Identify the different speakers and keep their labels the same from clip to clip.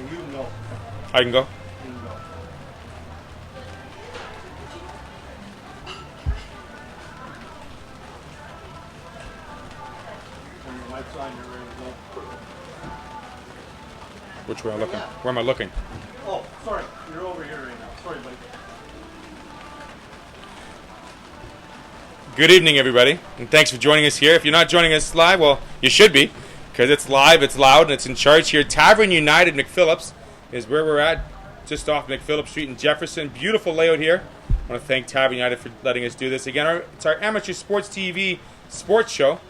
Speaker 1: You can go.
Speaker 2: I can go?
Speaker 1: You can go. On your right side, you're ready to go.
Speaker 2: Which way am I looking? Where am I looking?
Speaker 1: Oh, sorry. You're over here right now. Sorry, buddy.
Speaker 2: Good evening, everybody, and thanks for joining us here. If you're not joining us live, well, you should be, because it's live, it's loud, and it's in charge here. Tavern United McPhillips is where we're at, just off McPhillips Street in Jefferson. Beautiful layout here. I want to thank Tavern United for letting us do this. Again, it's our amateur sports TV sports show,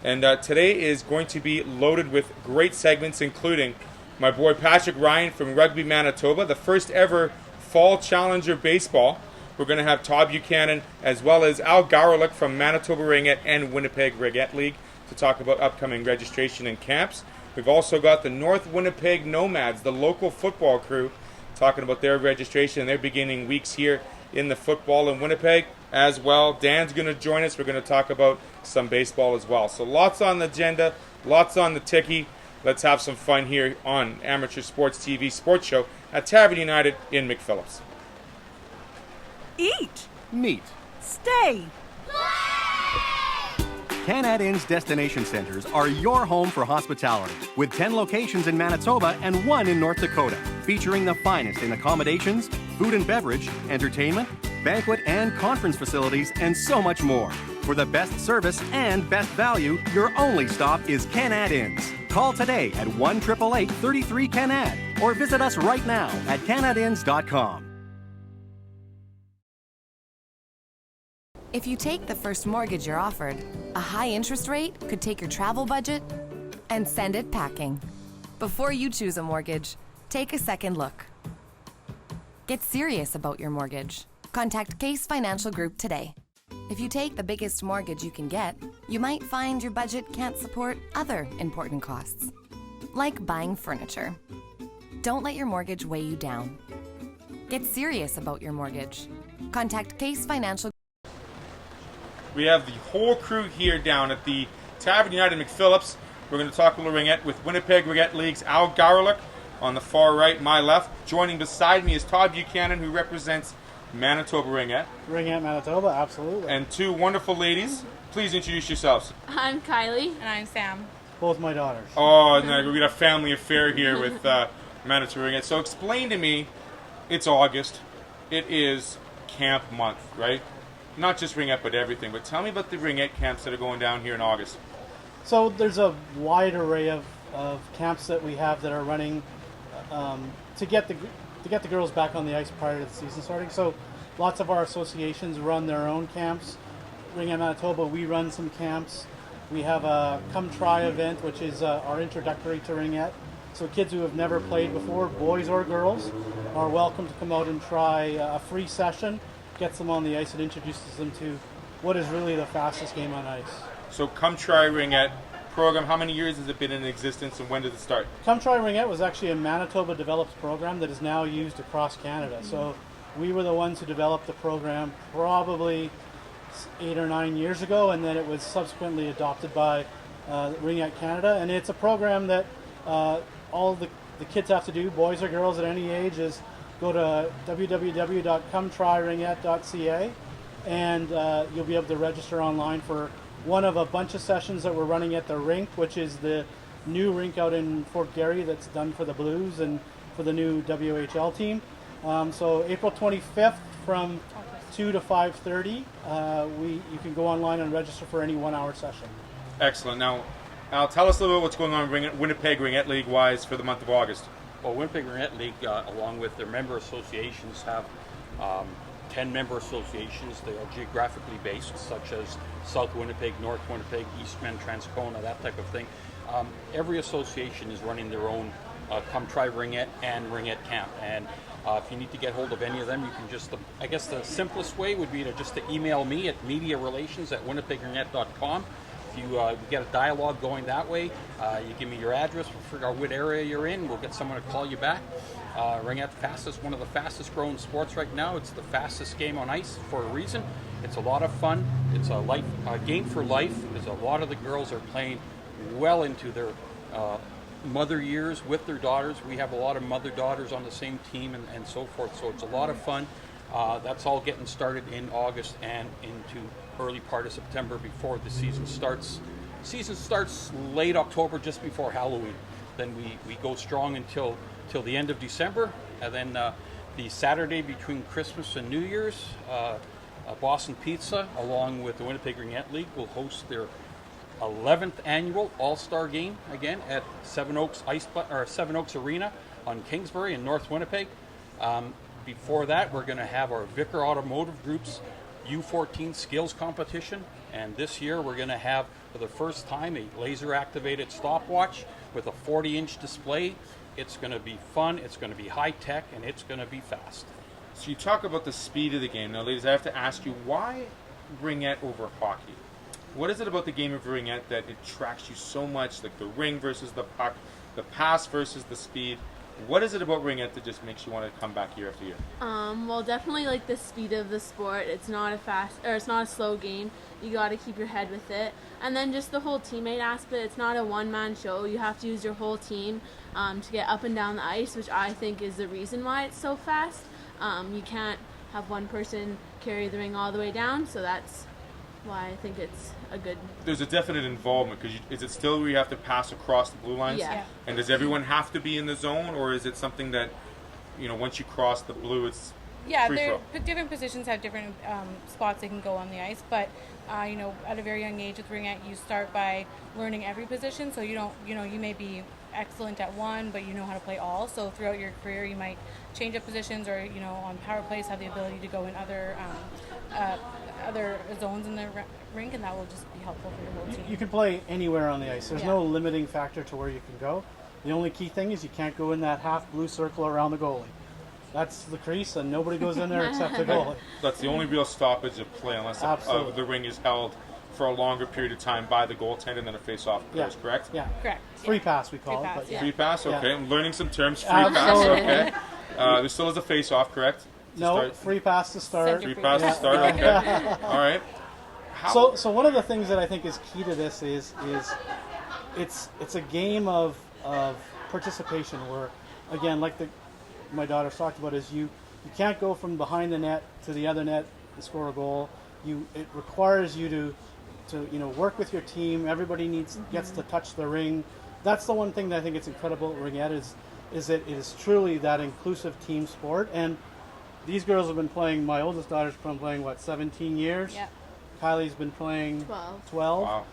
Speaker 2: and today is going to be loaded with great segments, including my boy Patrick Ryan from Rugby Manitoba, the first ever Fall Challenger Baseball. We're going to have Todd Buchanan as well as Aggelen from Manitoba Ringette and Winnipeg Ringette League to talk about upcoming registration and camps. We've also got the North Winnipeg Nomads, the local football crew, talking about their registration and their beginning weeks here in the football in Winnipeg as well. Dan's going to join us. We're going to talk about some baseball as well. So lots on the agenda, lots on the ticky. Let's have some fun here on Amateur Sports TV Sports Show at Tavern United in McPhillips.
Speaker 3: Eat.
Speaker 4: Meet.
Speaker 3: Stay.
Speaker 4: Canad Inn's destination centers are your home for hospitality, with 10 locations in Manitoba and 1 in North Dakota, featuring the finest in accommodations, food and beverage, entertainment, banquet and conference facilities, and so much more. For the best service and best value, your only stop is Canad Inns. Call today at 1-888-33-CANAD or visit us right now at canadinns.com.
Speaker 5: If you take the first mortgage you're offered, a high interest rate could take your travel budget and send it packing. Before you choose a mortgage, take a second look. Get serious about your mortgage. Contact Caisse Financial Group today. If you take the biggest mortgage you can get, you might find your budget can't support other important costs, like buying furniture. Don't let your mortgage weigh you down. Get serious about your mortgage. Contact Caisse Financial.
Speaker 2: We have the whole crew here down at the Tavern United McPhillips. We're going to talk a little ringette with Winnipeg Ringette League's Aggelen on the far right, my left. Joining beside me is Todd Buchanan, who represents Manitoba Ringette.
Speaker 1: Ringette Manitoba, absolutely.
Speaker 2: And two wonderful ladies. Please introduce yourselves.
Speaker 6: I'm Kylie. And I'm Sam.
Speaker 1: Both my daughters.
Speaker 2: Oh, no, we got a family affair here with Manitoba Ringette. So explain to me, it's August. It is camp month, right? Not just Ringette, but everything. But tell me about the Ringette camps that are going down here in August.
Speaker 1: So there's a wide array of camps that we have that are running to get the girls back on the ice prior to the season starting. So lots of our associations run their own camps. Ringette Manitoba, we run some camps. We have a Come Try event, which is our introductory to Ringette. So kids who have never played before, boys or girls, are welcome to come out and try a free session. Gets them on the ice and introduces them to what is really the fastest game on ice.
Speaker 2: So Come Try Ringette program, how many years has it been in existence and when did it start?
Speaker 1: Come Try Ringette was actually a Manitoba developed program that is now used across Canada. So we were the ones who developed the program probably 8 or 9 years ago, and then it was subsequently adopted by Ringette Canada. And it's a program that all the kids have to do, boys or girls at any age, is go to www.cometryringette.ca and you'll be able to register online for one of a bunch of sessions that we're running at the rink, which is the new rink out in Fort Garry that's done for the Blues and for the new WHL team. So April 25th from 2 to 5:30, you can go online and register for any 1 hour session.
Speaker 2: Excellent. Now, Al, tell us a little bit what's going on Winnipeg Ringette League-wise for the month of August.
Speaker 7: Well, Winnipeg Ringette League, along with their member associations, have 10 member associations. They are geographically based, such as South Winnipeg, North Winnipeg, Eastman, Transcona, that type of thing. Every association is running their own Come Try Ringette and Ringette Camp. And if you need to get hold of any of them, you can just, I guess the simplest way would be to just email me at mediarelations@winnipegringette.com. If you get a dialogue going that way, you give me your address, we'll figure out what area you're in, we'll get someone to call you back. Ringette one of the fastest growing sports right now. It's the fastest game on ice for a reason. It's a lot of fun. It's a game for life, because a lot of the girls are playing well into their mother years with their daughters. We have a lot of mother-daughters on the same team and so forth, so it's a lot of fun. That's all getting started in August and into early part of September before the season starts. Season starts late October, just before Halloween. Then we go strong until the end of December, and then the Saturday between Christmas and New Year's, Boston Pizza, along with the Winnipeg Ringette League, will host their 11th annual All-Star Game again at Seven Oaks Arena on Kingsbury in North Winnipeg. Before that, we're going to have our Vicar Automotive Group's U14 skills competition, and this year we're going to have, for the first time, a laser-activated stopwatch with a 40-inch display. It's going to be fun, it's going to be high-tech, and it's going to be fast.
Speaker 2: So you talk about the speed of the game. Now, ladies, I have to ask you, why ringette over hockey? What is it about the game of ringette that attracts you so much, like the ring versus the puck, the pass versus the speed? What is it about ringette that just makes you want to come back year after year?
Speaker 6: Well, definitely like the speed of the sport. It's not a slow game. You got to keep your head with it. And then just the whole teammate aspect. It's not a one-man show. You have to use your whole team to get up and down the ice, which I think is the reason why it's so fast. You can't have one person carry the ring all the way down, so that's why I think it's a good...
Speaker 2: There's a definite involvement, because is it still where you have to pass across the blue lines?
Speaker 6: Yeah.
Speaker 2: And does everyone have to be in the zone, or is it something that, once you cross the blue, it's free-for-all?
Speaker 3: Different positions have different spots they can go on the ice, but at a very young age with ringette, you start by learning every position, so you may be excellent at one, but you know how to play all. So throughout your career, you might change up positions, or on power plays have the ability to go in other zones in the rink, and that will just be helpful for your whole team.
Speaker 1: You can play anywhere on the ice. There's no limiting factor to where you can go. The only key thing is you can't go in that half blue circle around the goalie. That's the crease, and nobody goes in there except the goalie.
Speaker 2: That's the only real stoppage of play, unless the ring is held for a longer period of time by the goaltender, and then a face-off occurs, correct?
Speaker 1: Yeah.
Speaker 3: Correct.
Speaker 1: Free pass, we call
Speaker 3: Free
Speaker 1: it.
Speaker 3: pass,
Speaker 1: But
Speaker 2: Free pass, okay. I'm learning some terms. Free
Speaker 1: Absolutely.
Speaker 2: pass, okay. There still is a face-off, correct?
Speaker 1: free pass to start.
Speaker 2: Free pass to start, okay. All right.
Speaker 1: So one of the things that I think is key to this is it's a game of participation where, again, like my daughter's talked about, is you can't go from behind the net to the other net and score a goal. It requires you to work with your team. Everybody gets to touch the ring. That's the one thing that I think it's incredible at ringette is that it is truly that inclusive team sport. And these girls have been playing. My oldest daughter's been playing 17 years.
Speaker 6: Yeah.
Speaker 1: Kylie's been playing 12.
Speaker 2: Wow.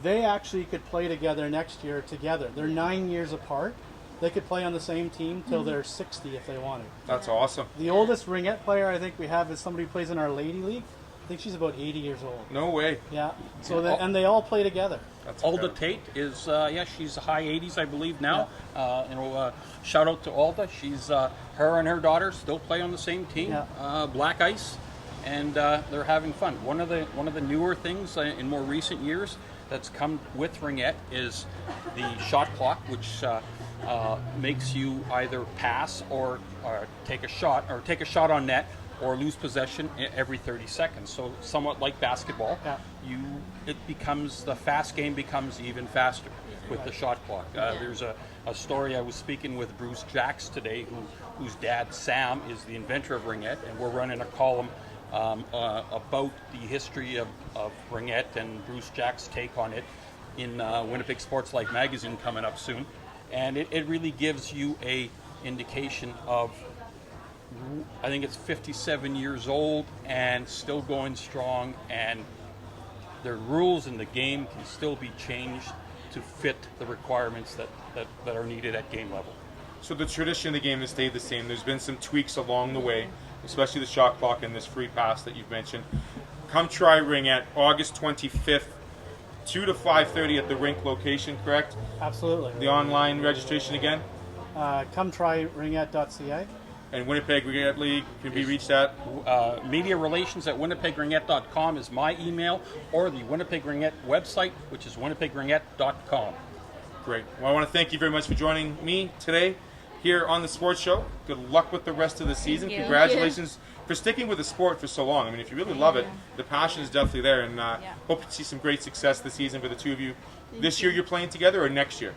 Speaker 1: They actually could play together next year together. They're 9 years apart. They could play on the same team till they're 60 if they wanted.
Speaker 2: That's awesome.
Speaker 1: The oldest ringette player I think we have is somebody who plays in our lady league. I think she's about 80 years old.
Speaker 2: No way.
Speaker 1: Yeah. So and they all play together.
Speaker 2: That's
Speaker 7: Alda
Speaker 2: incredible.
Speaker 7: Tate is, she's high 80s, I believe now. Shout out to Alda. She's her and her daughter still play on the same team, Black Ice, and they're having fun. One of the newer things in more recent years that's come with ringette is the shot clock, which makes you either pass or take a shot on net, or lose possession every 30 seconds. So somewhat like basketball, the fast game becomes even faster with the shot clock. There's a story. I was speaking with Bruce Jacks today, whose dad Sam is the inventor of ringette, and we're running a column about the history of ringette and Bruce Jacks' take on it in Winnipeg Sports Life magazine coming up soon. And it really gives you a indication of, I think it's 57 years old and still going strong, and the rules in the game can still be changed to fit the requirements that are needed at game level.
Speaker 2: So the tradition of the game has stayed the same. There's been some tweaks along the way, especially the shot clock and this free pass that you've mentioned. Come try ringette August 25th, 2 to 5:30 at the rink location, correct?
Speaker 1: Absolutely.
Speaker 2: The online registration again?
Speaker 1: Come try ringette.ca.
Speaker 2: And Winnipeg Ringette League can be reached at?
Speaker 7: Media relations at winnipegringette.com is my email, or the Winnipeg Ringette website, which is winnipegringette.com.
Speaker 2: Great. Well, I want to thank you very much for joining me today here on the Sports Show. Good luck with the rest of the season.
Speaker 6: you.
Speaker 2: Congratulations for sticking with the sport for so long. I mean, if you really love it, the passion is definitely there, and hope to see some great success this season for the two of you. This year you're playing together, or next year?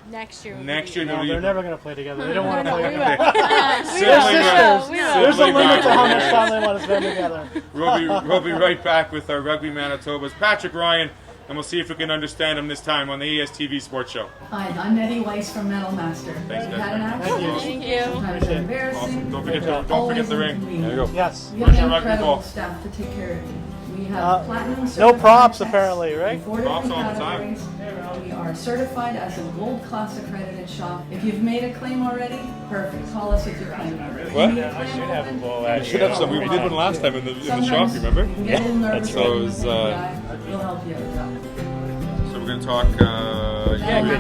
Speaker 3: next year.
Speaker 2: Next year,
Speaker 1: No,
Speaker 2: maybe
Speaker 1: they're never going to play together. They don't want to play
Speaker 3: we
Speaker 1: together.
Speaker 2: Simply
Speaker 3: will.
Speaker 1: There's a
Speaker 2: Simply
Speaker 1: limit to how
Speaker 2: not.
Speaker 1: much time they want to spend together.
Speaker 2: We'll be right back with our Rugby Manitoba's Patrick Ryan, and we'll see if we can understand him this time on the ASTV Sports Show.
Speaker 8: Hi, I'm Nettie Weiss from Metal Master.
Speaker 2: Thanks,
Speaker 8: We've
Speaker 2: guys.
Speaker 8: had an accident.
Speaker 3: Thank you.
Speaker 8: Sometimes they're embarrassing.
Speaker 2: Awesome. Don't forget
Speaker 8: Always
Speaker 2: the ring.
Speaker 8: inconvenient.
Speaker 2: There you go.
Speaker 1: Yes.
Speaker 8: We have
Speaker 2: Where's
Speaker 8: an
Speaker 2: your rugby
Speaker 8: incredible
Speaker 2: ball?
Speaker 8: staff to take care of you. We have platinum
Speaker 1: No
Speaker 8: certified
Speaker 1: props,
Speaker 8: techs
Speaker 1: apparently, right?
Speaker 8: in 4
Speaker 2: Props
Speaker 8: different
Speaker 2: all the time.
Speaker 8: categories. We are certified as a gold class accredited shop. If you've made a claim already, perfect. Call us with your claim.
Speaker 2: What?
Speaker 8: I should have a ball
Speaker 2: We should have some. We did one last time in the shop, you remember?
Speaker 8: Yeah. That's
Speaker 2: So it was,
Speaker 8: We'll help you out.
Speaker 2: So we're going to talk.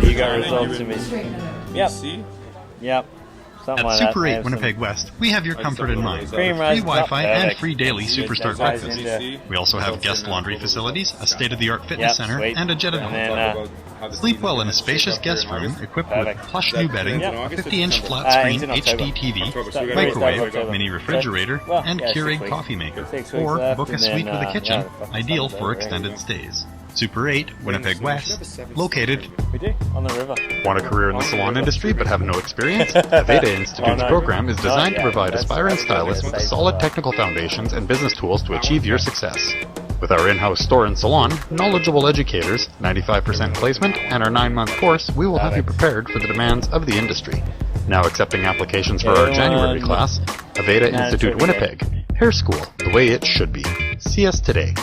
Speaker 9: You got results in me.
Speaker 8: Straighten it out.
Speaker 9: Yep.
Speaker 2: See?
Speaker 9: Yep. Something
Speaker 10: At
Speaker 9: like that.
Speaker 10: Super
Speaker 9: They
Speaker 10: 8
Speaker 9: have
Speaker 10: Winnipeg West, we have your comfort in mind.
Speaker 9: Cream
Speaker 10: Free
Speaker 9: rice
Speaker 10: Wi-Fi
Speaker 9: cup,
Speaker 10: and
Speaker 9: perfect.
Speaker 10: free daily Superstar
Speaker 9: Guys
Speaker 10: breakfast.
Speaker 9: into-
Speaker 10: We also have guest laundry facilities, a state-of-the-art fitness
Speaker 9: Yep,
Speaker 10: center,
Speaker 9: sweet.
Speaker 10: and a jetted
Speaker 9: And
Speaker 10: home.
Speaker 9: then,
Speaker 10: Sleep well in a spacious guest room equipped with
Speaker 9: Perfect.
Speaker 10: plush new bedding,
Speaker 2: Yep.
Speaker 10: a 50-inch flat-screen
Speaker 9: it's in October.
Speaker 10: HD TV,
Speaker 2: October, so we gotta
Speaker 10: microwave,
Speaker 2: wait till October.
Speaker 10: mini refrigerator,
Speaker 9: Well,
Speaker 10: and
Speaker 9: yeah, 6
Speaker 10: Keurig
Speaker 9: weeks.
Speaker 10: coffee maker.
Speaker 9: 6 weeks
Speaker 10: Or
Speaker 9: left,
Speaker 10: book a
Speaker 9: and
Speaker 10: suite
Speaker 9: then,
Speaker 10: with a kitchen,
Speaker 9: yeah,
Speaker 10: ideal
Speaker 9: fucking
Speaker 10: for
Speaker 9: stuff,
Speaker 10: extended stays. Super 8, Winnipeg West, located.
Speaker 9: we do on the river.
Speaker 10: Want a career in the salon industry but have no experience? AVEDA Institute's program is designed to provide aspiring stylists with the solid technical foundations and business tools to achieve your success. With our in-house store and salon, knowledgeable educators, 95% placement, and our 9-month course, we will have you prepared for the demands of the industry. Now accepting applications for our January class, AVEDA Institute Winnipeg. Hair school, the way it should be. See us today.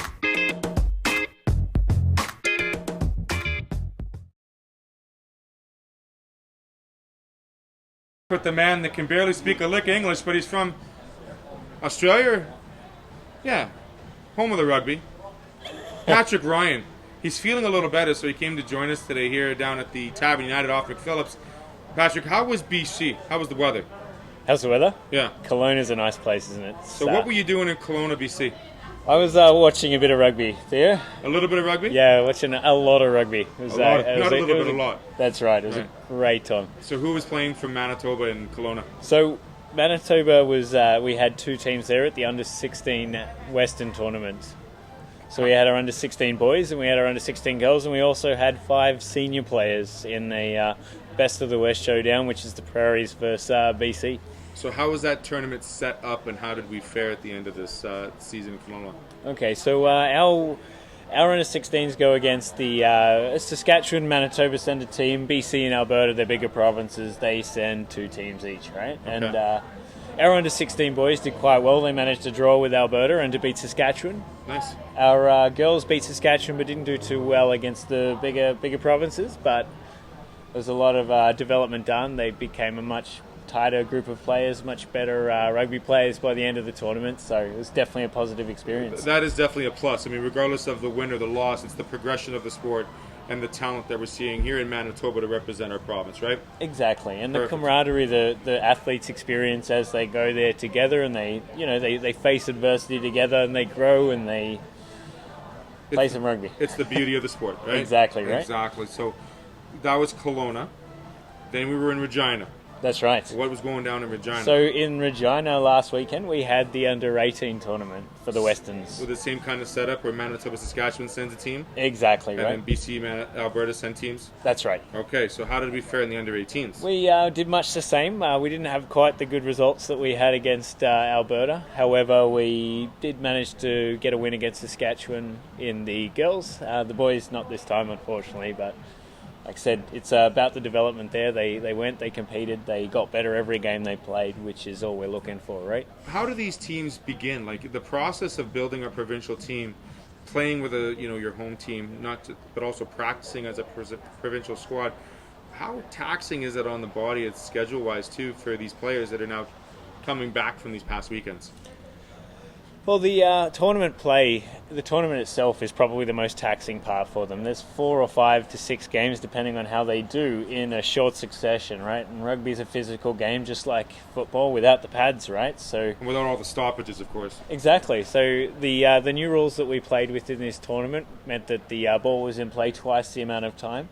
Speaker 2: With the man that can barely speak a lick English, but he's from Australia. Yeah, home of the rugby. Patrick Ryan. He's feeling a little better, so he came to join us today here down at the Tavern United off McPhillips. Patrick, how was BC? How was the weather?
Speaker 9: How's the weather?
Speaker 2: Yeah.
Speaker 9: Kelowna is a nice place, isn't it?
Speaker 2: So what were you doing in Kelowna, BC?
Speaker 9: I was watching a bit of rugby. Theo?
Speaker 2: A little bit of rugby?
Speaker 9: Yeah, watching a lot of rugby. It was,
Speaker 2: A lot of-
Speaker 9: it was
Speaker 2: not a little
Speaker 9: it was
Speaker 2: bit, a lot.
Speaker 9: That's right. It was
Speaker 2: Right.
Speaker 9: a great time.
Speaker 2: So who was playing from Manitoba and Kelowna?
Speaker 9: So Manitoba was we had 2 teams there at the under-16 Western tournament. So we had our under-16 boys and we had our under-16 girls, and we also had 5 senior players in a Best of the West showdown, which is the Prairies versus BC.
Speaker 2: So how was that tournament set up, and how did we fare at the end of this season in Kelowna?
Speaker 9: Okay, so our under-16s go against the Saskatchewan, Manitoba send a team. BC and Alberta, they're bigger provinces, they send 2 teams each, right?
Speaker 2: Okay.
Speaker 9: And our under-16 boys did quite well. They managed to draw with Alberta and to beat Saskatchewan.
Speaker 2: Nice.
Speaker 9: Our girls beat Saskatchewan but didn't do too well against the bigger provinces, but there's a lot of development done. They became a much tighter group of players, much better rugby players by the end of the tournament, so it was definitely a positive experience.
Speaker 2: That is definitely a plus. I mean, regardless of the win or the loss, it's the progression of the sport and the talent that we're seeing here in Manitoba to represent our province, right?
Speaker 9: Exactly, and
Speaker 2: Perfect.
Speaker 9: the camaraderie the athletes experience as they go there together, and they face adversity together, and they grow and they play some rugby.
Speaker 2: It's the beauty of the sport, right?
Speaker 9: Exactly, right?
Speaker 2: Exactly. So that was Kelowna. Then we were in Regina.
Speaker 9: That's right.
Speaker 2: What was going down in Regina?
Speaker 9: So in Regina last weekend, we had the under-18 tournament for the Westerns.
Speaker 2: With the same kind of setup where Manitoba, Saskatchewan sends a team?
Speaker 9: Exactly, right.
Speaker 2: And then BC, Alberta send teams?
Speaker 9: That's right.
Speaker 2: Okay, so how did we fare in the under-18s?
Speaker 9: We did much the same. We didn't have quite the good results that we had against Alberta. However, we did manage to get a win against Saskatchewan in the girls. The boys, not this time, unfortunately, but like I said, it's about the development there. They went, they competed, they got better every game they played, which is all we're looking for, right?
Speaker 2: How do these teams begin? Like the process of building a provincial team, playing with your home team, but also practicing as a provincial squad. How taxing is it on the body, schedule-wise too, for these players that are now coming back from these past weekends?
Speaker 9: Well, the tournament itself is probably the most taxing part for them. There's 4 or 5 to 6 games, depending on how they do, in a short succession, right? And rugby's a physical game, just like football, without the pads, right? So
Speaker 2: and without all the stoppages, of course.
Speaker 9: Exactly. So the new rules that we played with in this tournament meant that the ball was in play twice the amount of time.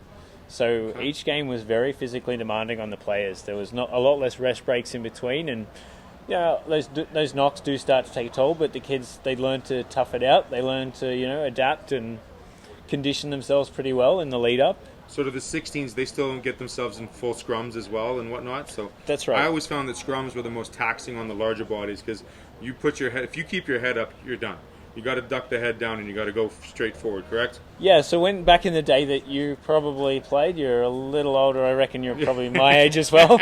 Speaker 9: So each game was very physically demanding on the players. There was not a lot less rest breaks in between, and those knocks do start to take a toll, but the kids, they learn to tough it out. They learn to, adapt and condition themselves pretty well in the lead up.
Speaker 2: sort of the 16s, they still don't get themselves in full scrums as well and whatnot. So
Speaker 9: that's right.
Speaker 2: I always found that scrums were the most taxing on the larger bodies because you put your head, if you keep your head up, you're done. You got to duck the head down and you got to go straight forward, correct?
Speaker 9: Yeah, so when back in the day that you probably played, you're a little older, I reckon you're probably my age as well.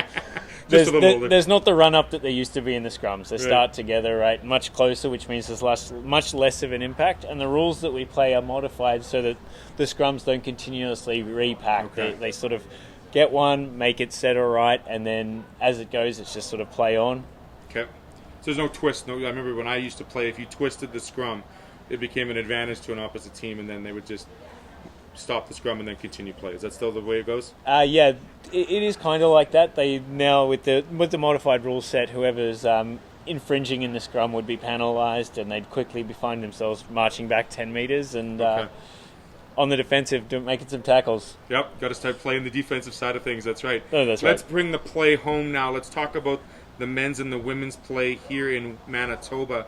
Speaker 9: There's not the run-up that there used to be in the scrums. They start together, right, much closer, which means there's much less of an impact. And the rules that we play are modified so that the scrums don't continuously repack.
Speaker 2: Okay.
Speaker 9: They sort of get one, make it set all right, and then as it goes, it's just sort of play on.
Speaker 2: Okay. So there's no twist. I remember when I used to play, if you twisted the scrum, it became an advantage to an opposite team, and then they would just stop the scrum and then continue play. Is that still the way it goes?
Speaker 9: Yeah, it is kind of like that. They now with the modified rule set, whoever's infringing in the scrum would be penalised, and they'd quickly find themselves marching back 10 metres and on the defensive, making some tackles.
Speaker 2: Yep, got to start playing the defensive side of things. That's right.
Speaker 9: Oh, that's right.
Speaker 2: Let's bring the play home now. Let's talk about the men's and the women's play here in Manitoba.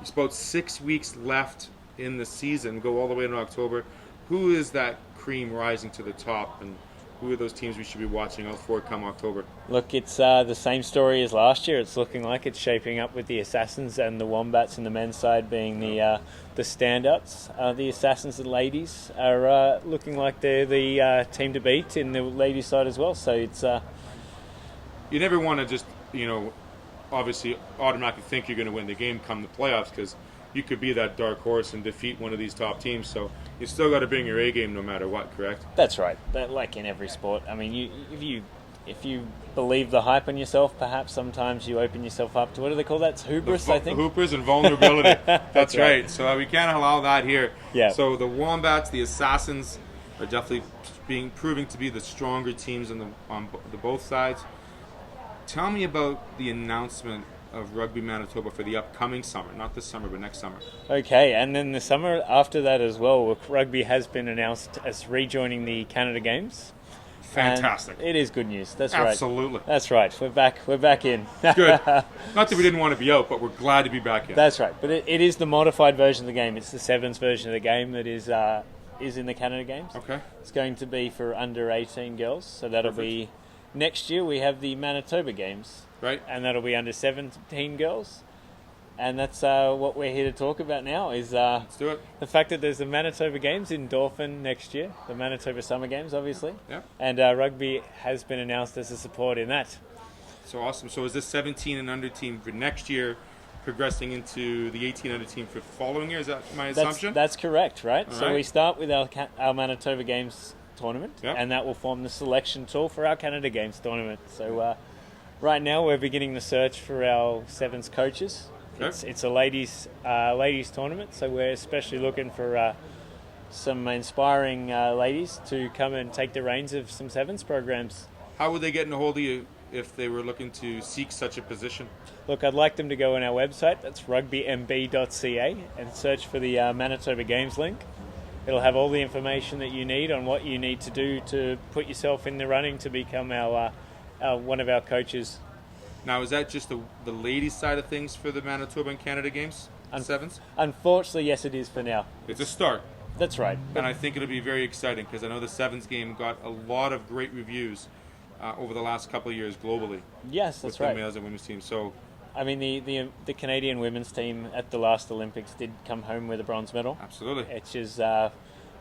Speaker 2: It's about 6 weeks left in the season, go all the way into October. Who is that cream rising to the top, and who are those teams we should be watching out for come October?
Speaker 9: Look, it's the same story as last year. It's looking like it's shaping up with the Assassins and the Wombats in the men's side being the standouts. The Assassins and ladies are looking like they're the team to beat in the ladies' side as well. So it's
Speaker 2: you never want to just obviously automatically think you're going to win the game come the playoffs, because you could be that dark horse and defeat one of these top teams. So you still got to bring your A game no matter what, correct?
Speaker 9: That's right. Like in every sport. I mean, if you believe the hype on yourself, perhaps sometimes you open yourself up to, what do they call that? It's hubris, I think.
Speaker 2: Hubris and vulnerability. That's right. So we can't allow that here.
Speaker 9: Yeah.
Speaker 2: So the Wombats, the Assassins, are definitely proving to be the stronger teams on the both sides. Tell me about the announcement of Rugby Manitoba for the upcoming summer, not this summer, but next summer.
Speaker 9: Okay, and then the summer after that as well, rugby has been announced as rejoining the Canada Games.
Speaker 2: Fantastic.
Speaker 9: And it is good news. That's
Speaker 2: Absolutely.
Speaker 9: right.
Speaker 2: Absolutely.
Speaker 9: That's right. We're back in.
Speaker 2: Good. Not that we didn't want to be out, but we're glad to be back in.
Speaker 9: That's right. But it is the modified version of the game. It's the sevens version of the game that is in the Canada Games.
Speaker 2: Okay.
Speaker 9: It's going to be for under 18 girls, so that'll be next year. We have the Manitoba Games.
Speaker 2: Right.
Speaker 9: And that'll be under 17 girls. And that's what we're here to talk about now is
Speaker 2: Let's do it.
Speaker 9: The fact that there's the Manitoba Games in Dauphin next year, the Manitoba Summer Games, obviously.
Speaker 2: Yeah.
Speaker 9: And rugby has been announced as a support in that.
Speaker 2: So awesome. So is this 17 and under team for next year progressing into the 18 under team for the following year? Is that my assumption?
Speaker 9: That's correct, right?
Speaker 2: All
Speaker 9: so
Speaker 2: right.
Speaker 9: we start with our Manitoba Games tournament, and that will form the selection tool for our Canada Games tournament. So right now we're beginning the search for our sevens coaches.
Speaker 2: Okay.
Speaker 9: It's a ladies tournament, so we're especially looking for some inspiring ladies to come and take the reins of some sevens programs.
Speaker 2: How would they get in a hold of you if they were looking to seek such a position?
Speaker 9: Look, I'd like them to go on our website, that's rugbymb.ca, and search for the Manitoba Games link. It'll have all the information that you need on what you need to do to put yourself in the running to become our one of our coaches.
Speaker 2: Now, is that just the ladies' side of things for the Manitoba and Canada Games? Sevens?
Speaker 9: Unfortunately, yes, it is for now.
Speaker 2: It's a start.
Speaker 9: That's right.
Speaker 2: And I think it'll be very exciting because I know the sevens game got a lot of great reviews over the last couple of years globally.
Speaker 9: Yes, that's
Speaker 2: with
Speaker 9: right.
Speaker 2: the males and women's teams. So,
Speaker 9: I mean, the Canadian women's team at the last Olympics did come home with a bronze medal.
Speaker 2: Absolutely.
Speaker 9: Which is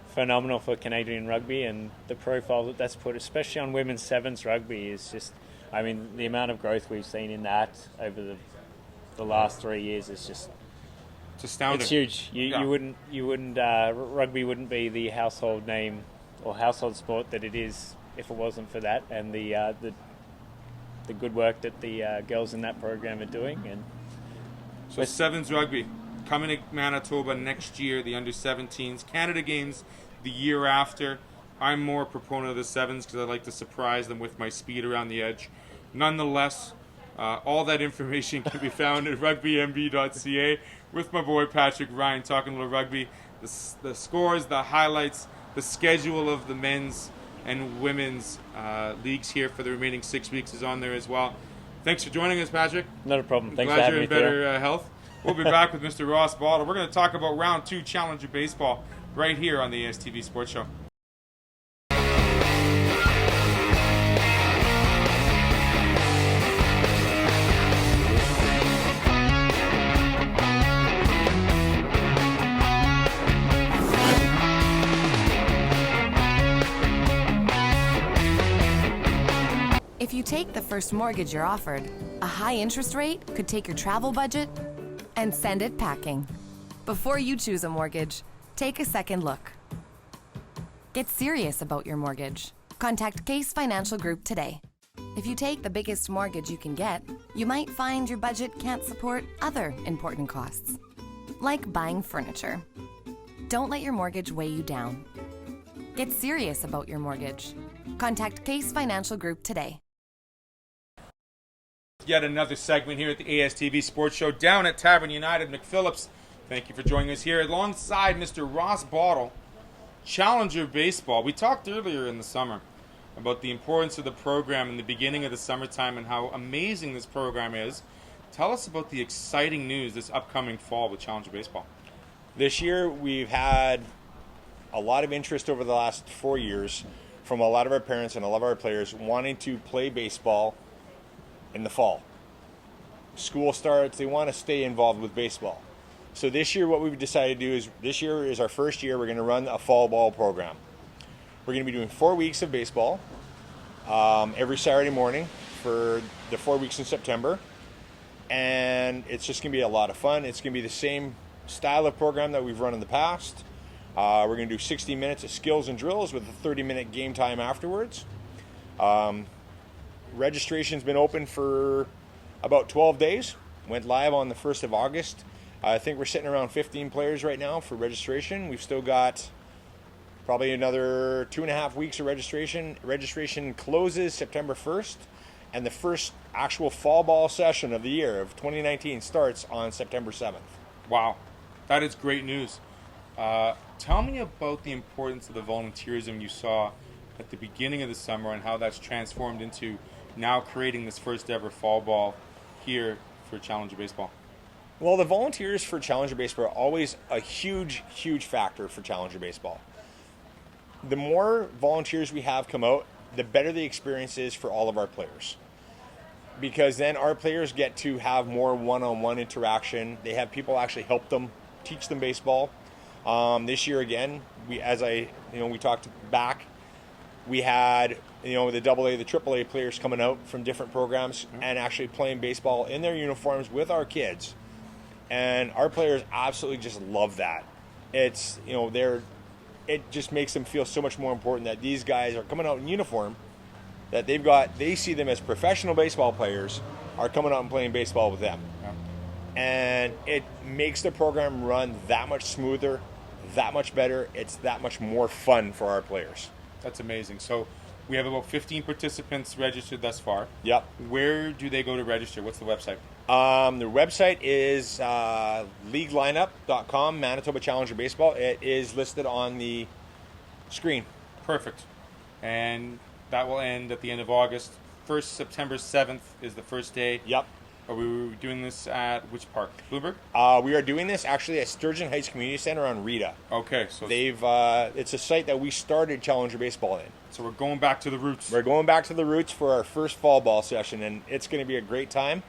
Speaker 9: phenomenal for Canadian rugby, and the profile that's put, especially on women's sevens rugby, is just, I mean, the amount of growth we've seen in that over the last 3 years is just,
Speaker 2: it's astounding.
Speaker 9: It's huge. You wouldn't rugby wouldn't be the household name or household sport that it is if it wasn't for that, and the good work that the girls in that program are doing. And
Speaker 2: so sevens rugby coming to Manitoba next year, the under-17s, Canada Games the year after. I'm more a proponent of the sevens because I like to surprise them with my speed around the edge. Nonetheless, all that information can be found at rugbymb.ca with my boy Patrick Ryan talking a little rugby, the scores, the highlights, the schedule of the men's and women's leagues here for the remaining 6 weeks is on there as well. Thanks for joining us, Patrick.
Speaker 9: Not a problem. Thanks
Speaker 2: Glad
Speaker 9: for having
Speaker 2: you're
Speaker 9: me,
Speaker 2: in
Speaker 9: Theo.
Speaker 2: better health. We'll be back with Mr. Ross Bottle. We're going to talk about round 2 Challenger Baseball right here on the ASTV Sports Show.
Speaker 5: If you take the first mortgage you're offered, a high interest rate could take your travel budget and send it packing. Before you choose a mortgage, take a second look. Get serious about your mortgage. Contact Caisse Financial Group today. If you take the biggest mortgage you can get, you might find your budget can't support other important costs, like buying furniture. Don't let your mortgage weigh you down. Get serious about your mortgage. Contact Caisse Financial Group today.
Speaker 2: Yet another segment here at the ASTV Sports Show down at Tavern United McPhillips. Thank you for joining us here alongside Mr. Ross Bottle, Challenger Baseball. We talked earlier in the summer about the importance of the program in the beginning of the summertime and how amazing this program is. Tell us about the exciting news this upcoming fall with Challenger Baseball.
Speaker 11: This year we've had a lot of interest over the last 4 years from a lot of our parents and a lot of our players wanting to play baseball in the fall. School starts, they want to stay involved with baseball. So this year what we've decided to do is, this year is our first year we're going to run a fall ball program. We're going to be doing 4 weeks of baseball every Saturday morning for the 4 weeks in September. And it's just going to be a lot of fun. It's going to be the same style of program that we've run in the past. We're going to do 60 minutes of skills and drills with a 30-minute game time afterwards. Registration's been open for about 12 days. Went live on the 1st of August. I think we're sitting around 15 players right now for registration. We've still got probably another 2.5 weeks of registration. Registration closes September 1st, and the first actual fall ball session of the year of 2019 starts on September 7th.
Speaker 2: Wow, that is great news. Tell me about the importance of the volunteerism you saw at the beginning of the summer and how that's transformed into now creating this first ever fall ball here for Challenger Baseball.
Speaker 11: Well, the volunteers for Challenger Baseball are always a huge, huge factor for Challenger Baseball. The more volunteers we have come out, the better the experience is for all of our players. Because then our players get to have more one-on-one interaction. They have people actually help them, teach them baseball. This year again, we talked back, we had the AA, the AAA players coming out from different programs and actually playing baseball in their uniforms with our kids. And our players absolutely just love that. It's, it just makes them feel so much more important that these guys are coming out in uniform, that they see them as professional baseball players, are coming out and playing baseball with them. Yeah. And it makes the program run that much smoother, that much better. It's that much more fun for our players.
Speaker 2: That's amazing. So we have about 15 participants registered thus far.
Speaker 11: Yep.
Speaker 2: Where do they go to register? What's the website?
Speaker 11: The website is leaguelineup.com, Manitoba Challenger Baseball. It is listed on the screen.
Speaker 2: Perfect. And that will end at the end of August. September 7th is the first day.
Speaker 11: Yep.
Speaker 2: Are we doing this at which park? Bloomberg?
Speaker 11: We are doing this actually at Sturgeon Heights Community Center on Rita.
Speaker 2: Okay, so
Speaker 11: it's a site that we started Challenger Baseball in.
Speaker 2: So we're going back to the roots.
Speaker 11: We're going back to the roots for our first fall ball session, and it's going to be a great time.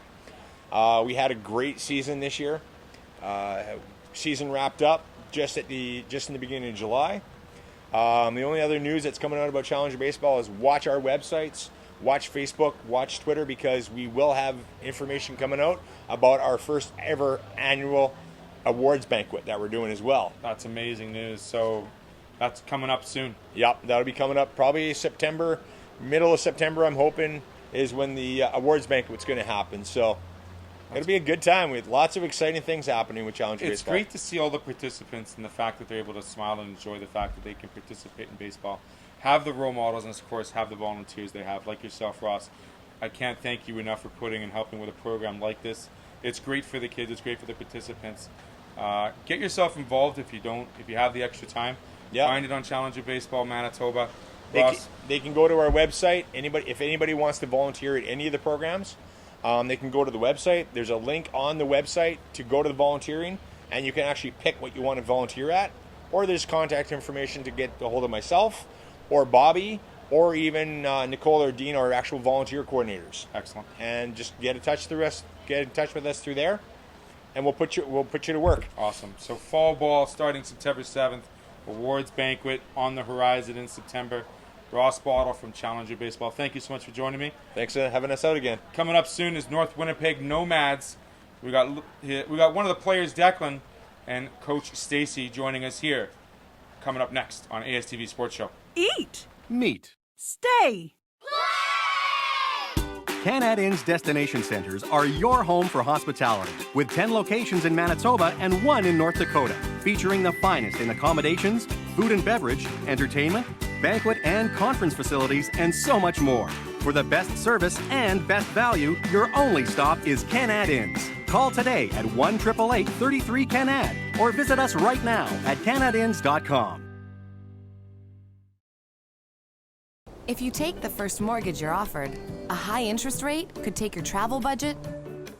Speaker 11: We had a great season this year. Season wrapped up just in the beginning of July. The only other news that's coming out about Challenger Baseball is watch our websites. Watch Facebook, watch Twitter, because we will have information coming out about our first ever annual awards banquet that we're doing as well.
Speaker 2: That's amazing news. So that's coming up soon.
Speaker 11: Yep, that'll be coming up probably September, middle of September, I'm hoping, is when the awards banquet's going to happen. So it'll be a good time with lots of exciting things happening with Challenger Baseball.
Speaker 2: It's great to see all the participants and the fact that they're able to smile and enjoy the fact that they can participate in baseball. Have the role models and, of course, have the volunteers they have, like yourself, Ross. I can't thank you enough for putting and helping with a program like this. It's great for the kids. It's great for the participants. Get yourself involved if you have the extra time.
Speaker 11: Yep.
Speaker 2: Find it on Challenger Baseball Manitoba.
Speaker 11: They can go to our website. If anybody wants to volunteer at any of the programs, they can go to the website. There's a link on the website to go to the volunteering, and you can actually pick what you want to volunteer at. Or there's contact information to get a hold of myself, or Bobby, or even Nicole or Dean, our actual volunteer coordinators.
Speaker 2: Excellent.
Speaker 11: And just get in touch with us through there, and we'll put you to work.
Speaker 2: Awesome. So fall ball starting September 7th, awards banquet on the horizon in September. Ross Bottle from Challenger Baseball. Thank you so much for joining me.
Speaker 11: Thanks for having us out again.
Speaker 2: Coming up soon is North Winnipeg Nomads. We got one of the players, Declan, and Coach Stacy joining us here. Coming up next on ASTV Sports Show.
Speaker 12: Eat.
Speaker 4: Meet.
Speaker 12: Stay.
Speaker 4: Canad Inn's destination centers are your home for hospitality, with 10 locations in Manitoba and 1 in North Dakota, featuring the finest in accommodations, food and beverage, entertainment, banquet and conference facilities, and so much more. For the best service and best value, your only stop is Canad Inns. Call today at 1-888-33-CANAD or visit us right now at canadinns.com.
Speaker 5: If you take the first mortgage you're offered, a high interest rate could take your travel budget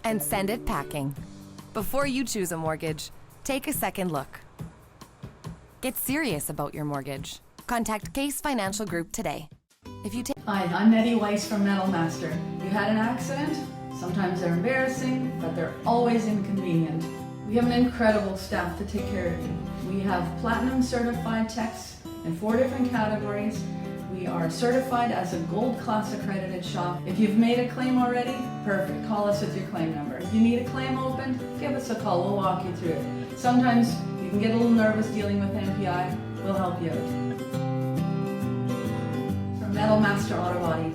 Speaker 5: and send it packing. Before you choose a mortgage, take a second look. Get serious about your mortgage. Contact Caisse Financial Group today.
Speaker 8: Hi, I'm Nettie Weiss from Metal Master. You had an accident? Sometimes they're embarrassing, but they're always inconvenient. We have an incredible staff to take care of you. We have platinum certified techs in 4 different categories. We are certified as a gold class accredited shop. If you've made a claim already, perfect. Call us with your claim number. If you need a claim opened, give us a call. We'll walk you through it. Sometimes you can get a little nervous dealing with MPI. We'll help you out. From Metal Master Auto Body.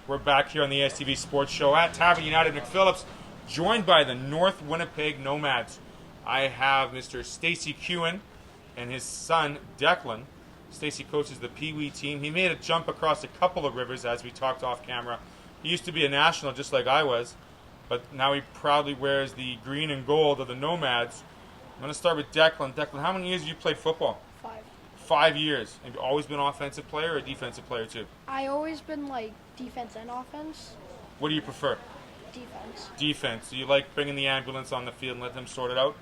Speaker 2: We're back here on the ASTV Sports Show at Tavern United McPhillips, joined by the North Winnipeg Nomads. I have Mr. Stacy Kewen and his son, Declan. Stacy coaches the Pee Wee team. He made a jump across a couple of rivers as we talked off camera. He used to be a national just like I was, but now he proudly wears the green and gold of the Nomads. I'm going to start with Declan. Declan, how many years have you played football?
Speaker 13: 5.
Speaker 2: 5 years. Have you always been an offensive player or a defensive player too?
Speaker 13: I always been like defense and offense.
Speaker 2: What do you prefer?
Speaker 13: Defense.
Speaker 2: Defense. Do you like bringing the ambulance on the field and let them sort it out?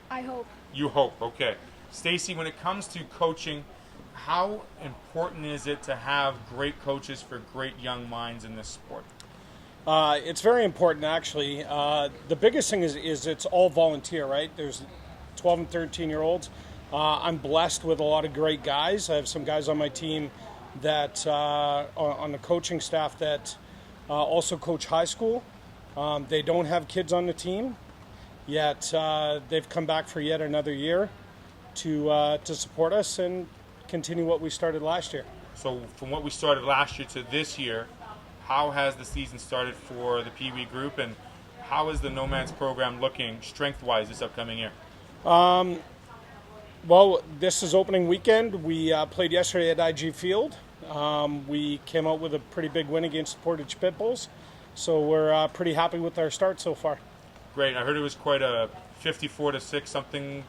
Speaker 13: I hope.
Speaker 2: You hope. Okay. Stacy, when it comes to coaching, how important is it to have great coaches for great young minds in this sport?
Speaker 14: It's very important, actually. The biggest thing is it's all volunteer, right? There's 12 and 13-year-olds. I'm blessed with a lot of great guys. I have some guys on my team that on the coaching staff that also coach high school. They don't have kids on the team, yet they've come back for yet another year to support us and continue what we started last year.
Speaker 2: So from what we started last year to this year, how has the season started for the Pee Wee group, and how is the Nomads program looking strength-wise this upcoming year?
Speaker 14: Well, this is opening weekend. We played yesterday at IG Field. We came out with a pretty big win against the Portage Pitbulls, so we're pretty happy with our start so far.
Speaker 2: Great. I heard it was quite a 54-6 something.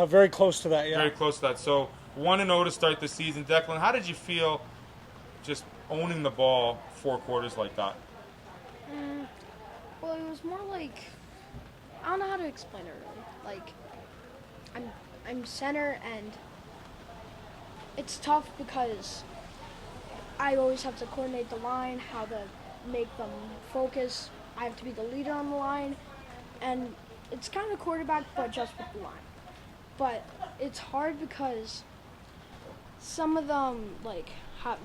Speaker 14: Very close to that, yeah.
Speaker 2: Very close to that. So 1-0 to start the season. Declan, how did you feel just owning the ball 4 quarters like that?
Speaker 13: Well, it was more like, I don't know how to explain it really. Like, I'm center, and it's tough because I always have to coordinate the line, how to make them focus. I have to be the leader on the line, and it's kind of quarterback, but just with the line. But it's hard because some of them, like,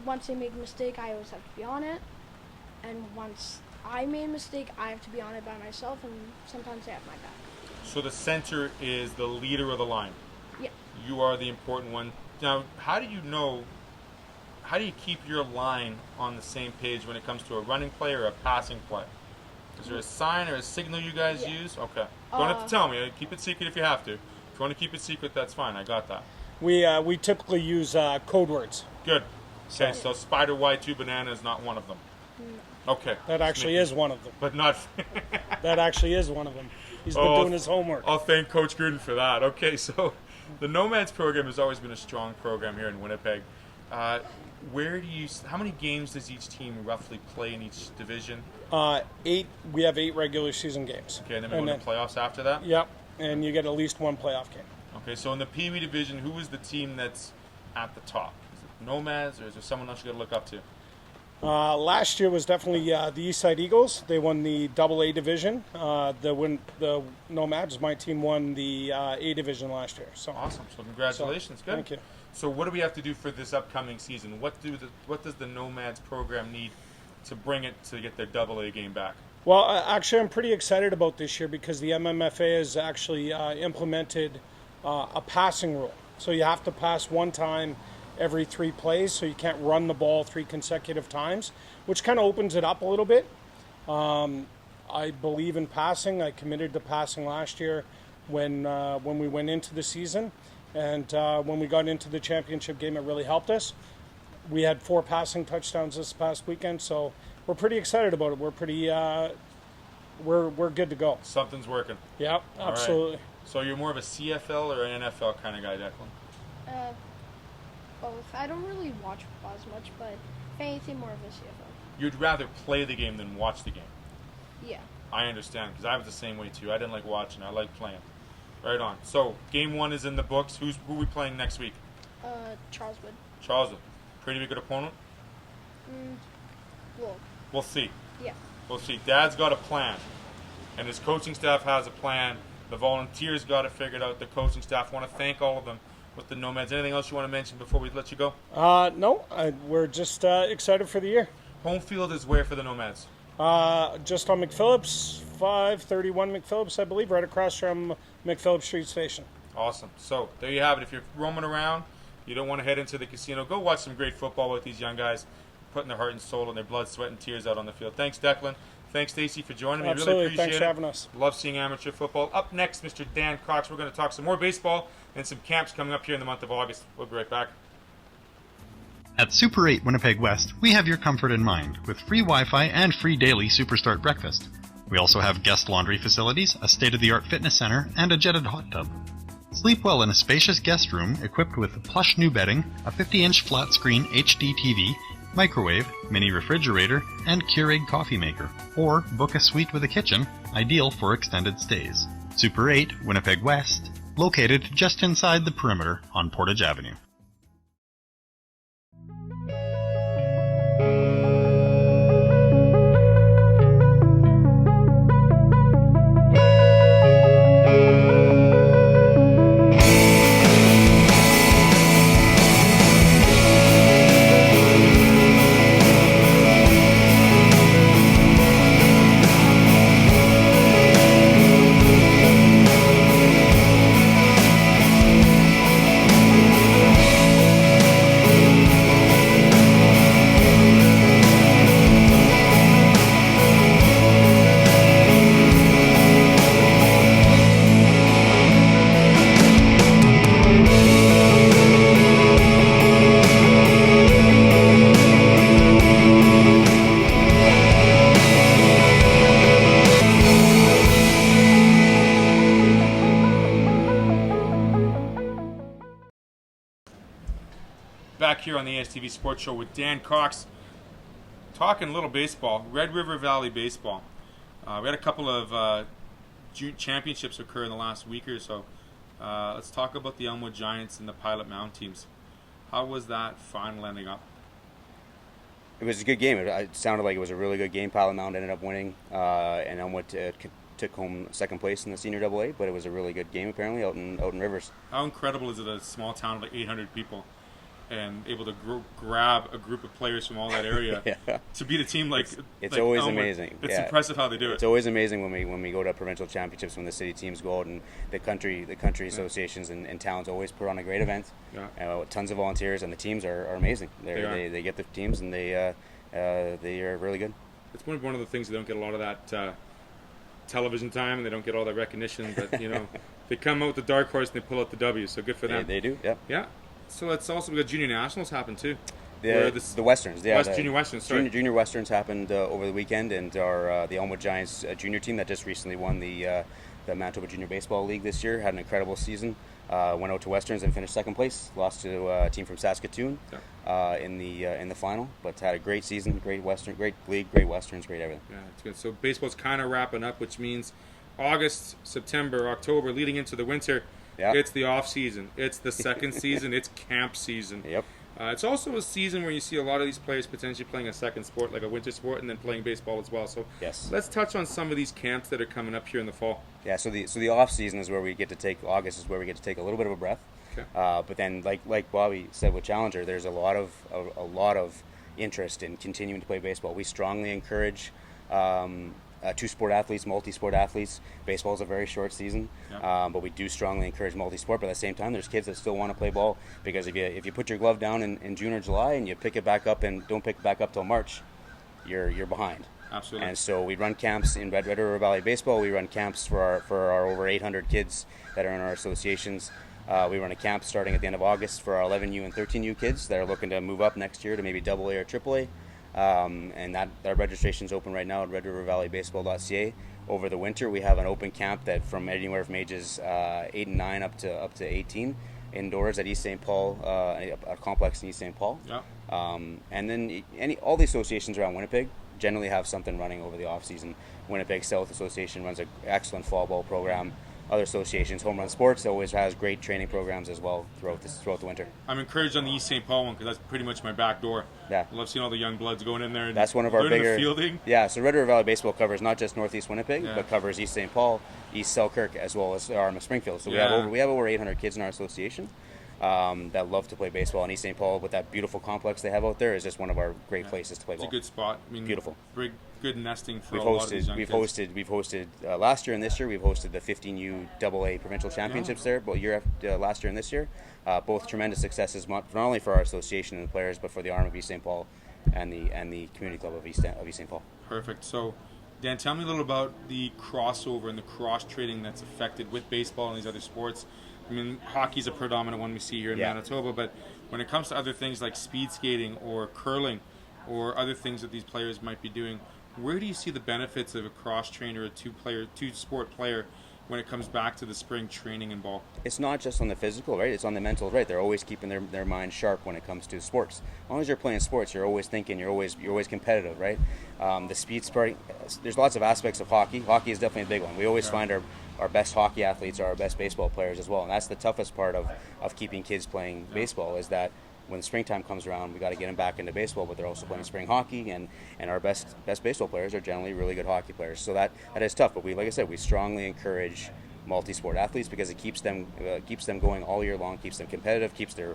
Speaker 13: once they make a mistake, I always have to be on it, and once I made a mistake, I have to be on it by myself, and sometimes they have my back.
Speaker 2: So the center is the leader of the line.
Speaker 13: Yeah.
Speaker 2: You are the important one. Now, how do you keep your line on the same page when it comes to a running play or a passing play? Is there a sign or a signal you guys use? Okay. Don't have to tell me. Keep it secret if you have to. If you want to keep it secret, that's fine. I got that.
Speaker 14: We typically use code words.
Speaker 2: Good. Okay, so Spider Y2 Banana is not one of them.
Speaker 13: No.
Speaker 2: Okay.
Speaker 14: That actually is one of them.
Speaker 2: But not...
Speaker 14: That actually is one of them. He's been doing his homework.
Speaker 2: I'll thank Coach Gruden for that. Okay, so the Nomads program has always been a strong program here in Winnipeg. How many games does each team roughly play in each division?
Speaker 14: 8. We have 8 regular season games.
Speaker 2: Okay, and then we go to playoffs after that?
Speaker 14: Yep, and you get at least 1 playoff game.
Speaker 2: Okay, so in the Pee Wee division, who is the team that's at the top? Is it Nomads, or is there someone else you got to look up to?
Speaker 14: Last year was definitely the Eastside Eagles. They won the AA division. The Nomads, my team, won the A division last year. So
Speaker 2: awesome! So congratulations, good.
Speaker 14: Thank you.
Speaker 2: So what do we have to do for this upcoming season? What does the Nomads program need to bring it to get their AA game back?
Speaker 14: Well, actually, I'm pretty excited about this year because the MMFA has actually implemented a passing rule. So you have to pass 1 time every 3 plays, so you can't run the ball 3 consecutive times, which kind of opens it up a little bit. I believe in passing. I committed to passing last year when we went into the season, and when we got into the championship game, it really helped us. We had 4 passing touchdowns this past weekend, so we're pretty excited about it. We're pretty we're good to go.
Speaker 2: Something's working.
Speaker 14: Yep, absolutely.
Speaker 2: Right. So you're more of a CFL or an NFL kind of guy, Declan?
Speaker 13: Both. I don't really watch football as much, but if anything, more of a CFL.
Speaker 2: You'd rather play the game than watch the game?
Speaker 13: Yeah.
Speaker 2: I understand, because I was the same way too. I didn't like watching, I like playing. Right on. So, game 1 is in the books. Who are we playing next week?
Speaker 13: Charleswood.
Speaker 2: Charleswood. Pretty good opponent? We'll see.
Speaker 13: Yeah.
Speaker 2: We'll see. Dad's got a plan, and his coaching staff has a plan. The volunteers got it figured out. The coaching staff. Want to thank all of them with the Nomads. Anything else you want to mention before we let you go?
Speaker 14: No. We're just excited for the year.
Speaker 2: Home field is where for the Nomads?
Speaker 14: Just on McPhillips, 531 McPhillips, I believe, right across from McPhillips Street Station.
Speaker 2: Awesome. So there you have it. If you're roaming around, you don't want to head into the casino, go watch some great football with these young guys, putting their heart and soul and their blood, sweat, and tears out on the field. Thanks, Declan. Thanks, Stacey, for joining me.
Speaker 14: Absolutely.
Speaker 2: Really appreciate
Speaker 14: Thanks for having us.
Speaker 2: Love seeing amateur football. Up next, Mr. Dan Cox. We're going to talk some more baseball and some camps coming up here in the month of August. We'll be right back.
Speaker 10: At Super 8 Winnipeg West, we have your comfort in mind with free Wi-Fi and free daily Superstart breakfast. We also have guest laundry facilities, a state-of-the-art fitness center, and a jetted hot tub. Sleep well in a spacious guest room equipped with plush new bedding, a 50-inch flat-screen HD TV, microwave, mini refrigerator, and Keurig coffee maker. Or book a suite with a kitchen, ideal for extended stays. Super 8 Winnipeg West, located just inside the perimeter on Portage Avenue.
Speaker 2: Back here on the ASTV Sports Show with Dan Cox, talking a little baseball, Red River Valley baseball. We had a couple of championships occur in the last week or so. Let's talk about the Elmwood Giants and the Pilot Mound teams. How was that final ending up?
Speaker 12: It was a good game. It sounded like it was a really good game. Pilot Mound ended up winning, and Elmwood took home second place in the Senior AA, but it was a really good game apparently out in Rivers.
Speaker 2: How incredible is it, a small town of like 800 people, and able to grab a group of players from all that area to beat a team like
Speaker 12: it's
Speaker 2: like
Speaker 12: always
Speaker 2: Elmwood.
Speaker 12: amazing.
Speaker 2: It's impressive how they do it.
Speaker 12: It's always amazing when we go to provincial championships, when the city teams go out, and the country associations and towns always put on a great event. Tons of volunteers, and the teams are amazing. They get the teams, and they are really good.
Speaker 2: It's one of the things they don't get a lot of that television time, and they don't get all that recognition, but they come out with the dark horse and they pull out the W, so good for them.
Speaker 12: They do,
Speaker 2: yeah. So it's also because Junior Nationals happened too.
Speaker 12: The Westerns,
Speaker 2: Junior Westerns, sorry.
Speaker 12: Junior Westerns happened over the weekend, and the Elmwood Giants junior team that just recently won the Manitoba Junior Baseball League this year had an incredible season. Went out to Westerns and finished second place. Lost to a team from Saskatoon in the final, but had a great season, great Western, great league, great Westerns, great everything.
Speaker 2: Yeah, it's good. So baseball's kind of wrapping up, which means August, September, October, leading into the winter.
Speaker 12: Yeah.
Speaker 2: It's the off season. It's the second season. It's camp season.
Speaker 12: Yep.
Speaker 2: It's also a season where you see a lot of these players potentially playing a second sport, like a winter sport, and then playing baseball as well. So
Speaker 12: yes,
Speaker 2: let's touch on some of these camps that are coming up here in the fall.
Speaker 12: Yeah. So the off season is where we get to take August is where we get to take a little bit of a breath.
Speaker 2: Okay.
Speaker 12: But then like Bobby said with Challenger, there's a lot of interest in continuing to play baseball. We strongly encourage two-sport athletes, multi-sport athletes. Baseball is a very short season, but we do strongly encourage multi-sport. But at the same time, there's kids that still want to play ball, because if you put your glove down in June or July and you pick it back up and don't pick it back up till March, you're behind.
Speaker 2: Absolutely.
Speaker 12: And so we run camps in Red River Valley Baseball. We run camps for our over 800 kids that are in our associations. We run a camp starting at the end of August for our 11U and 13U kids that are looking to move up next year to maybe AA or AAA. And that registration's open right now at redrivervalleybaseball.ca. Over the winter, we have an open camp that from anywhere from ages 8 and 9 up to 18 indoors at East St. Paul, a complex in East St. Paul.
Speaker 2: Yeah.
Speaker 12: And then all the associations around Winnipeg generally have something running over the off season. Winnipeg South Association runs an excellent fall ball program. Other associations, Home Run Sports, always has great training programs as well throughout the winter.
Speaker 2: I'm encouraged on the East St. Paul one because that's pretty much my back door.
Speaker 12: Yeah,
Speaker 2: I love seeing all the young bloods going in there. And
Speaker 12: that's one of our bigger
Speaker 2: fielding.
Speaker 12: Yeah, so Red River Valley Baseball covers not just Northeast Winnipeg, but covers East St. Paul, East Selkirk, as well as Arma Springfield. So we have over 800 kids in our association that love to play baseball. And East St. Paul, with that beautiful complex they have out there, is just one of our great places to play ball.
Speaker 2: It's a good spot. I mean,
Speaker 12: beautiful.
Speaker 2: Good nesting for
Speaker 12: we've
Speaker 2: a lot of these young
Speaker 12: we've
Speaker 2: kids.
Speaker 12: hosted last year and this year. We've hosted the 15U AA provincial championships there, both last year and this year. Both tremendous successes, not only for our association and the players, but for the Arm of East St. Paul and the community club of East St. Paul.
Speaker 2: Perfect. So, Dan, tell me a little about the crossover and the cross trading that's affected with baseball and these other sports. I mean, hockey's a predominant one we see here in Manitoba, but when it comes to other things like speed skating or curling or other things that these players might be doing, where do you see the benefits of a cross trainer, a two-sport player, when it comes back to the spring training and ball?
Speaker 12: It's not just on the physical, right? It's on the mental, right? They're always keeping their mind sharp when it comes to sports. As long as you're playing sports, you're always thinking, you're always competitive, right? The speed sparring, there's lots of aspects of hockey. Hockey is definitely a big one. We always find our best hockey athletes are our best baseball players as well, and that's the toughest part of keeping kids playing baseball, is that when springtime comes around, we got to get them back into baseball, but they're also playing spring hockey, and our best baseball players are generally really good hockey players. So that is tough. But like I said, we strongly encourage multi-sport athletes because it keeps them going all year long, keeps them competitive, keeps their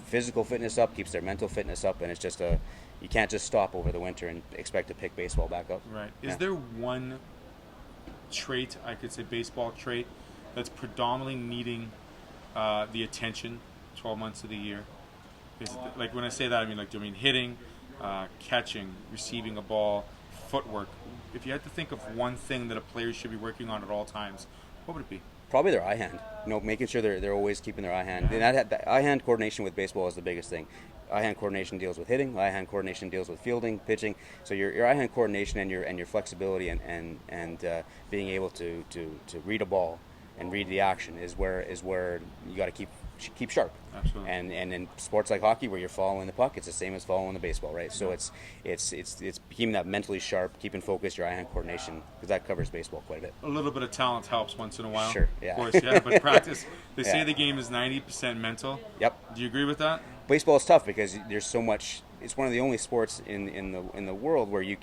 Speaker 12: physical fitness up, keeps their mental fitness up, and it's just you can't just stop over the winter and expect to pick baseball back up.
Speaker 2: Right. Is there one trait, I could say baseball trait, that's predominantly needing the attention 12 months of the year? Like when I say that, I mean hitting, catching, receiving a ball, footwork. If you had to think of one thing that a player should be working on at all times, what would it be?
Speaker 12: Probably their eye hand. Making sure they're always keeping their eye hand. And that eye hand coordination with baseball is the biggest thing. Eye hand coordination deals with hitting. Eye hand coordination deals with fielding, pitching. So your eye hand coordination and your flexibility and being able to read a ball and read the action is where you got to keep sharp.
Speaker 2: Absolutely.
Speaker 12: And in sports like hockey, where you're following the puck, it's the same as following the baseball, right? So it's keeping that mentally sharp, keeping focused, your eye hand coordination, because that covers baseball quite a bit.
Speaker 2: A little bit of talent helps once in a while.
Speaker 12: Sure, yeah.
Speaker 2: Of course, yeah. But practice. They say the game is 90% mental.
Speaker 12: Yep.
Speaker 2: Do you agree with that?
Speaker 12: Baseball is tough because there's so much. It's one of the only sports in the world where you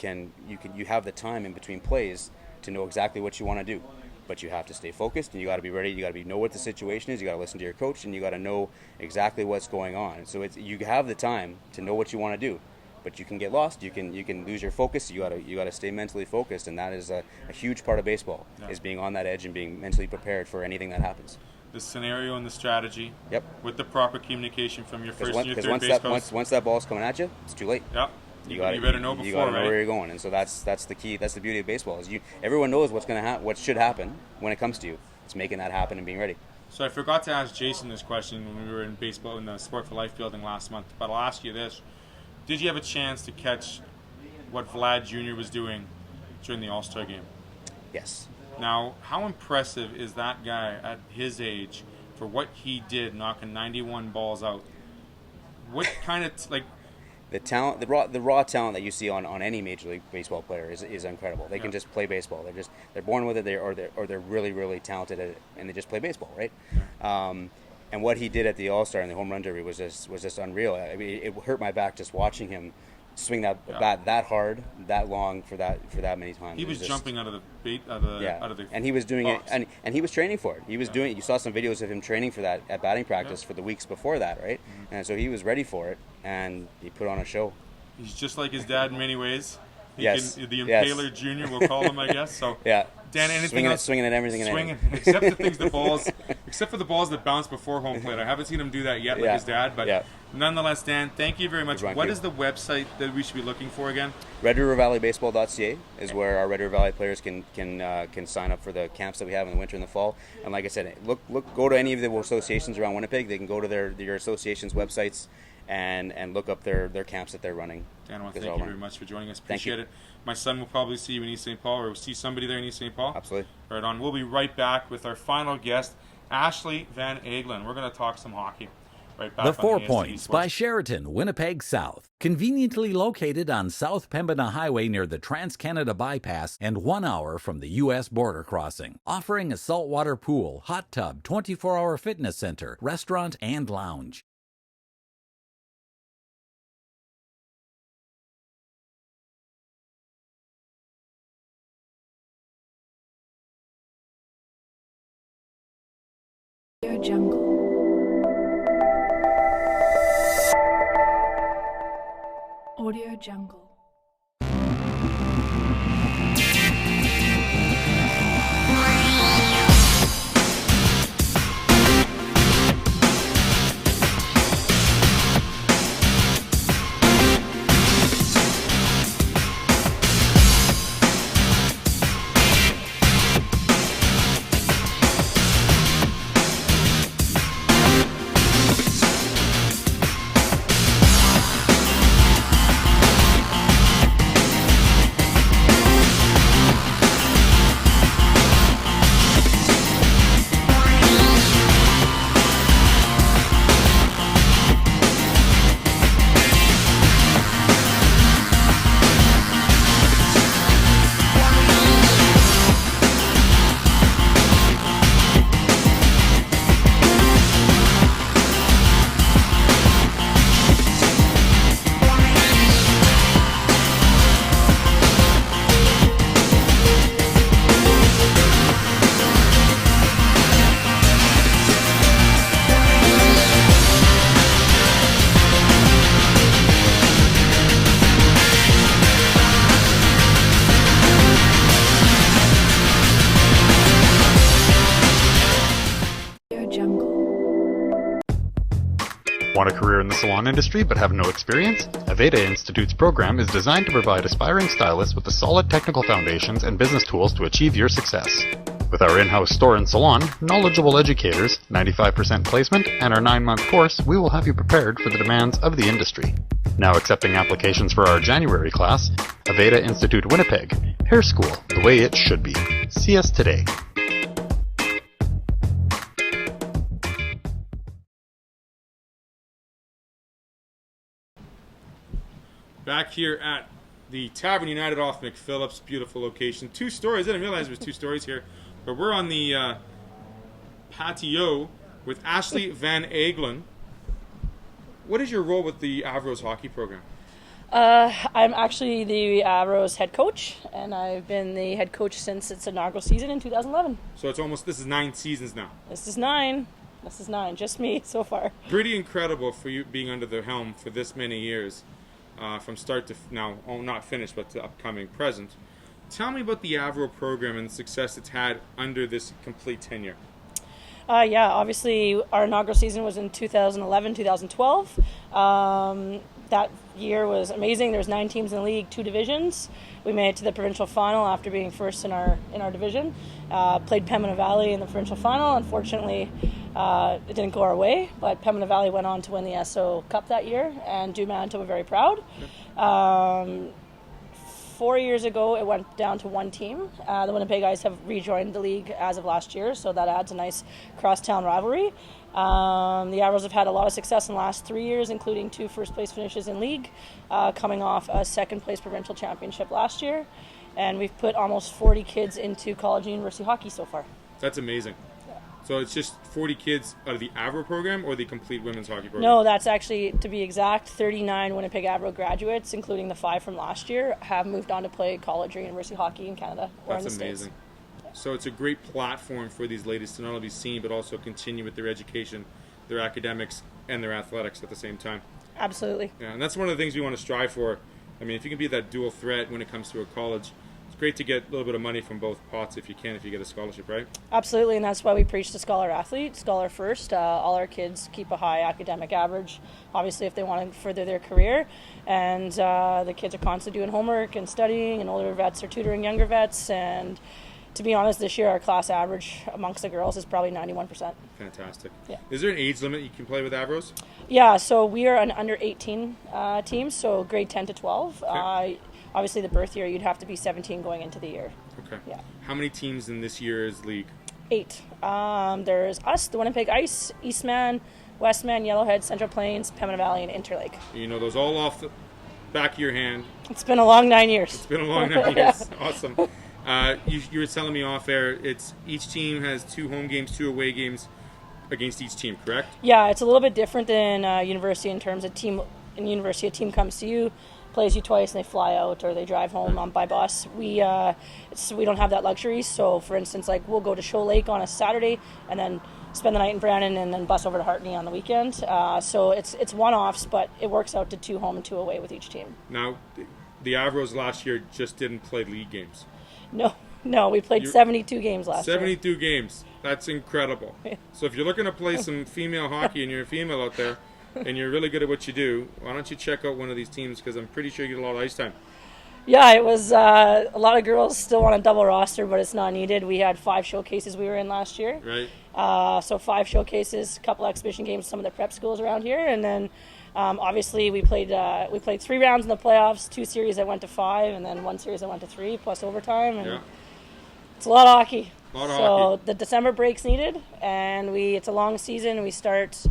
Speaker 12: have the time in between plays to know exactly what you want to do. But you have to stay focused, and you got to be ready. You got to know what the situation is. You got to listen to your coach, and you got to know exactly what's going on. So you have the time to know what you want to do, but you can get lost. You can lose your focus. You got to stay mentally focused, and that is a huge part of baseball, is being on that edge and being mentally prepared for anything that happens.
Speaker 2: The scenario and the strategy.
Speaker 12: Yep.
Speaker 2: With the proper communication from your first and your third base coach.
Speaker 12: Once that ball's coming at you, it's too late.
Speaker 2: Yep. You better know before,
Speaker 12: you gotta know
Speaker 2: right?
Speaker 12: where you're going, and so that's the key. That's the beauty of baseball. Is everyone knows what should happen when it comes to you. It's making that happen and being ready.
Speaker 2: So I forgot to ask Jason this question when we were in baseball in the Sport for Life building last month, but I'll ask you this: did you have a chance to catch what Vlad Jr. was doing during the All-Star game?
Speaker 12: Yes.
Speaker 2: Now, how impressive is that guy at his age for what he did, knocking 91 balls out. What kind of
Speaker 12: the talent, the raw talent that you see on any Major League Baseball player is incredible. They can just play baseball. They're born with it. They're really, really talented at it, and they just play baseball, right? And what he did at the All-Star and the home run derby was just unreal. I mean, it hurt my back just watching him swing that bat that hard, that long for that many times.
Speaker 2: He was jumping out of the
Speaker 12: and he was doing
Speaker 2: box.
Speaker 12: it, and he was training for it. He was doing it. You saw some videos of him training for that at batting practice for the weeks before that, right? Mm-hmm. And so he was ready for it, and he put on a show.
Speaker 2: He's just like his dad in many ways. The
Speaker 12: Yes.
Speaker 2: Impaler Jr. we'll call him, I guess. So
Speaker 12: yeah.
Speaker 2: Dan, anything else?
Speaker 12: Swinging at everything.
Speaker 2: Except for the balls that bounce before home plate. I haven't seen him do that yet, like his dad. But nonetheless, Dan, thank you very much. What is the website that we should be looking for again?
Speaker 12: RedRiverValleyBaseball.ca is where our Red River Valley players can sign up for the camps that we have in the winter and the fall. And like I said, go to any of the associations around Winnipeg. They can go to their associations' websites and look up their camps that they're running.
Speaker 2: Dan, I want to thank you very much for joining us. Appreciate it. My son will probably see you in East St. Paul, or see somebody there in East St. Paul.
Speaker 12: Absolutely.
Speaker 2: Right on. We'll be right back with our final guest, Ashley Van Aggelen. We're going to talk some hockey. Right back.
Speaker 15: The 4 Points by Sheraton, Winnipeg South. Conveniently located on South Pembina Highway near the Trans-Canada Bypass and 1 hour from the U.S. border crossing. Offering a saltwater pool, hot tub, 24-hour fitness center, restaurant, and lounge.
Speaker 16: Audio Jungle. Audio Jungle.
Speaker 10: Want a career in the salon industry but have no experience? AVEDA Institute's program is designed to provide aspiring stylists with the solid technical foundations and business tools to achieve your success. With our in-house store and salon, knowledgeable educators, 95% placement, and our 9-month course, we will have you prepared for the demands of the industry. Now accepting applications for our January class, AVEDA Institute Winnipeg, Hair School, the way it should be. See us today.
Speaker 2: Back here at the Tavern United off McPhillips, beautiful location. 2 stories. I didn't realize there was 2 stories here, but we're on the patio with Ashley Van Aggelen. What is your role with the Avros hockey program?
Speaker 17: I'm actually the Avros head coach, and I've been the head coach since its inaugural season in 2011.
Speaker 2: So this is 9 seasons now.
Speaker 17: This is 9, just me so far.
Speaker 2: Pretty incredible for you being under the helm for this many years. From start to now, not finished, but to upcoming present. Tell me about the Avro program and the success it's had under this complete tenure.
Speaker 17: Obviously our inaugural season was in 2011, 2012. That year was amazing. There was 9 teams in the league, 2 divisions. We made it to the provincial final after being first in our division. Played Pembina Valley in the provincial final. Unfortunately, it didn't go our way, but Pembina Valley went on to win the SO Cup that year and do Manitoba very proud. 4 years ago, it went down to one team. The Winnipeg Ice have rejoined the league as of last year, so that adds a nice crosstown rivalry. The Avros have had a lot of success in the last 3 years, including 2 first-place finishes in league, coming off a second-place provincial championship last year. And we've put almost 40 kids into college and university hockey so far.
Speaker 2: That's amazing. So it's just 40 kids out of the Avro program or the complete women's hockey program?
Speaker 17: No, that's actually, to be exact, 39 Winnipeg Avro graduates, including the 5 from last year, have moved on to play college or university hockey in Canada or in the
Speaker 2: amazing.
Speaker 17: States.
Speaker 2: So it's a great platform for these ladies to not only be seen but also continue with their education, their academics, and their athletics at the same time.
Speaker 17: Absolutely.
Speaker 2: Yeah, and that's one of the things we want to strive for. I mean, if you can be that dual threat when it comes to a college, it's great to get a little bit of money from both pots if you get a scholarship, right?
Speaker 17: Absolutely, and that's why we preach to scholar athlete, scholar first. All our kids keep a high academic average, obviously, if they want to further their career. And the kids are constantly doing homework and studying, and older vets are tutoring younger vets. And to be honest, this year our class average amongst the girls is probably 91%.
Speaker 2: Fantastic.
Speaker 17: Yeah.
Speaker 2: Is there an age limit you can play with Avros?
Speaker 17: Yeah, so we are an under 18 team, so grade 10 to 12.
Speaker 2: Okay.
Speaker 17: Obviously, the birth year, you'd have to be 17 going into the year.
Speaker 2: Okay.
Speaker 17: Yeah.
Speaker 2: How many teams in this year's league?
Speaker 17: 8. There's us, the Winnipeg Ice, Eastman, Westman, Yellowhead, Central Plains, Pembina Valley, and Interlake.
Speaker 2: You know those all off the back of your hand.
Speaker 17: It's been a long 9 years.
Speaker 2: It's been a long 9 years. Awesome. You were telling me off air, it's each team has 2 home games, 2 away games against each team, correct?
Speaker 17: Yeah, it's a little bit different than university in terms of team. In university, a team comes to you, plays you twice, and they fly out or they drive home by bus. We don't have that luxury. So, for instance, like we'll go to Show Lake on a Saturday and then spend the night in Brandon and then bus over to Hartney on the weekend. So it's one-offs, but it works out to 2 home and 2 away with each team.
Speaker 2: Now, the Avros last year just didn't play league games.
Speaker 17: No, we played 72 games last year.
Speaker 2: 72 games. That's incredible. So if you're looking to play some female hockey and you're a female out there and you're really good at what you do, why don't you check out one of these teams, because I'm pretty sure you get a lot of ice time.
Speaker 17: Yeah, it was a lot of girls still want a double roster, but it's not needed. We had 5 showcases we were in last year.
Speaker 2: Right.
Speaker 17: So 5 showcases, a couple exhibition games, some of the prep schools around here, and then obviously we played 3 rounds in the playoffs, 2 series that went to 5, and then 1 series that went to 3 plus overtime. And it's a lot of hockey. So the December break's needed, and it's a long season. We start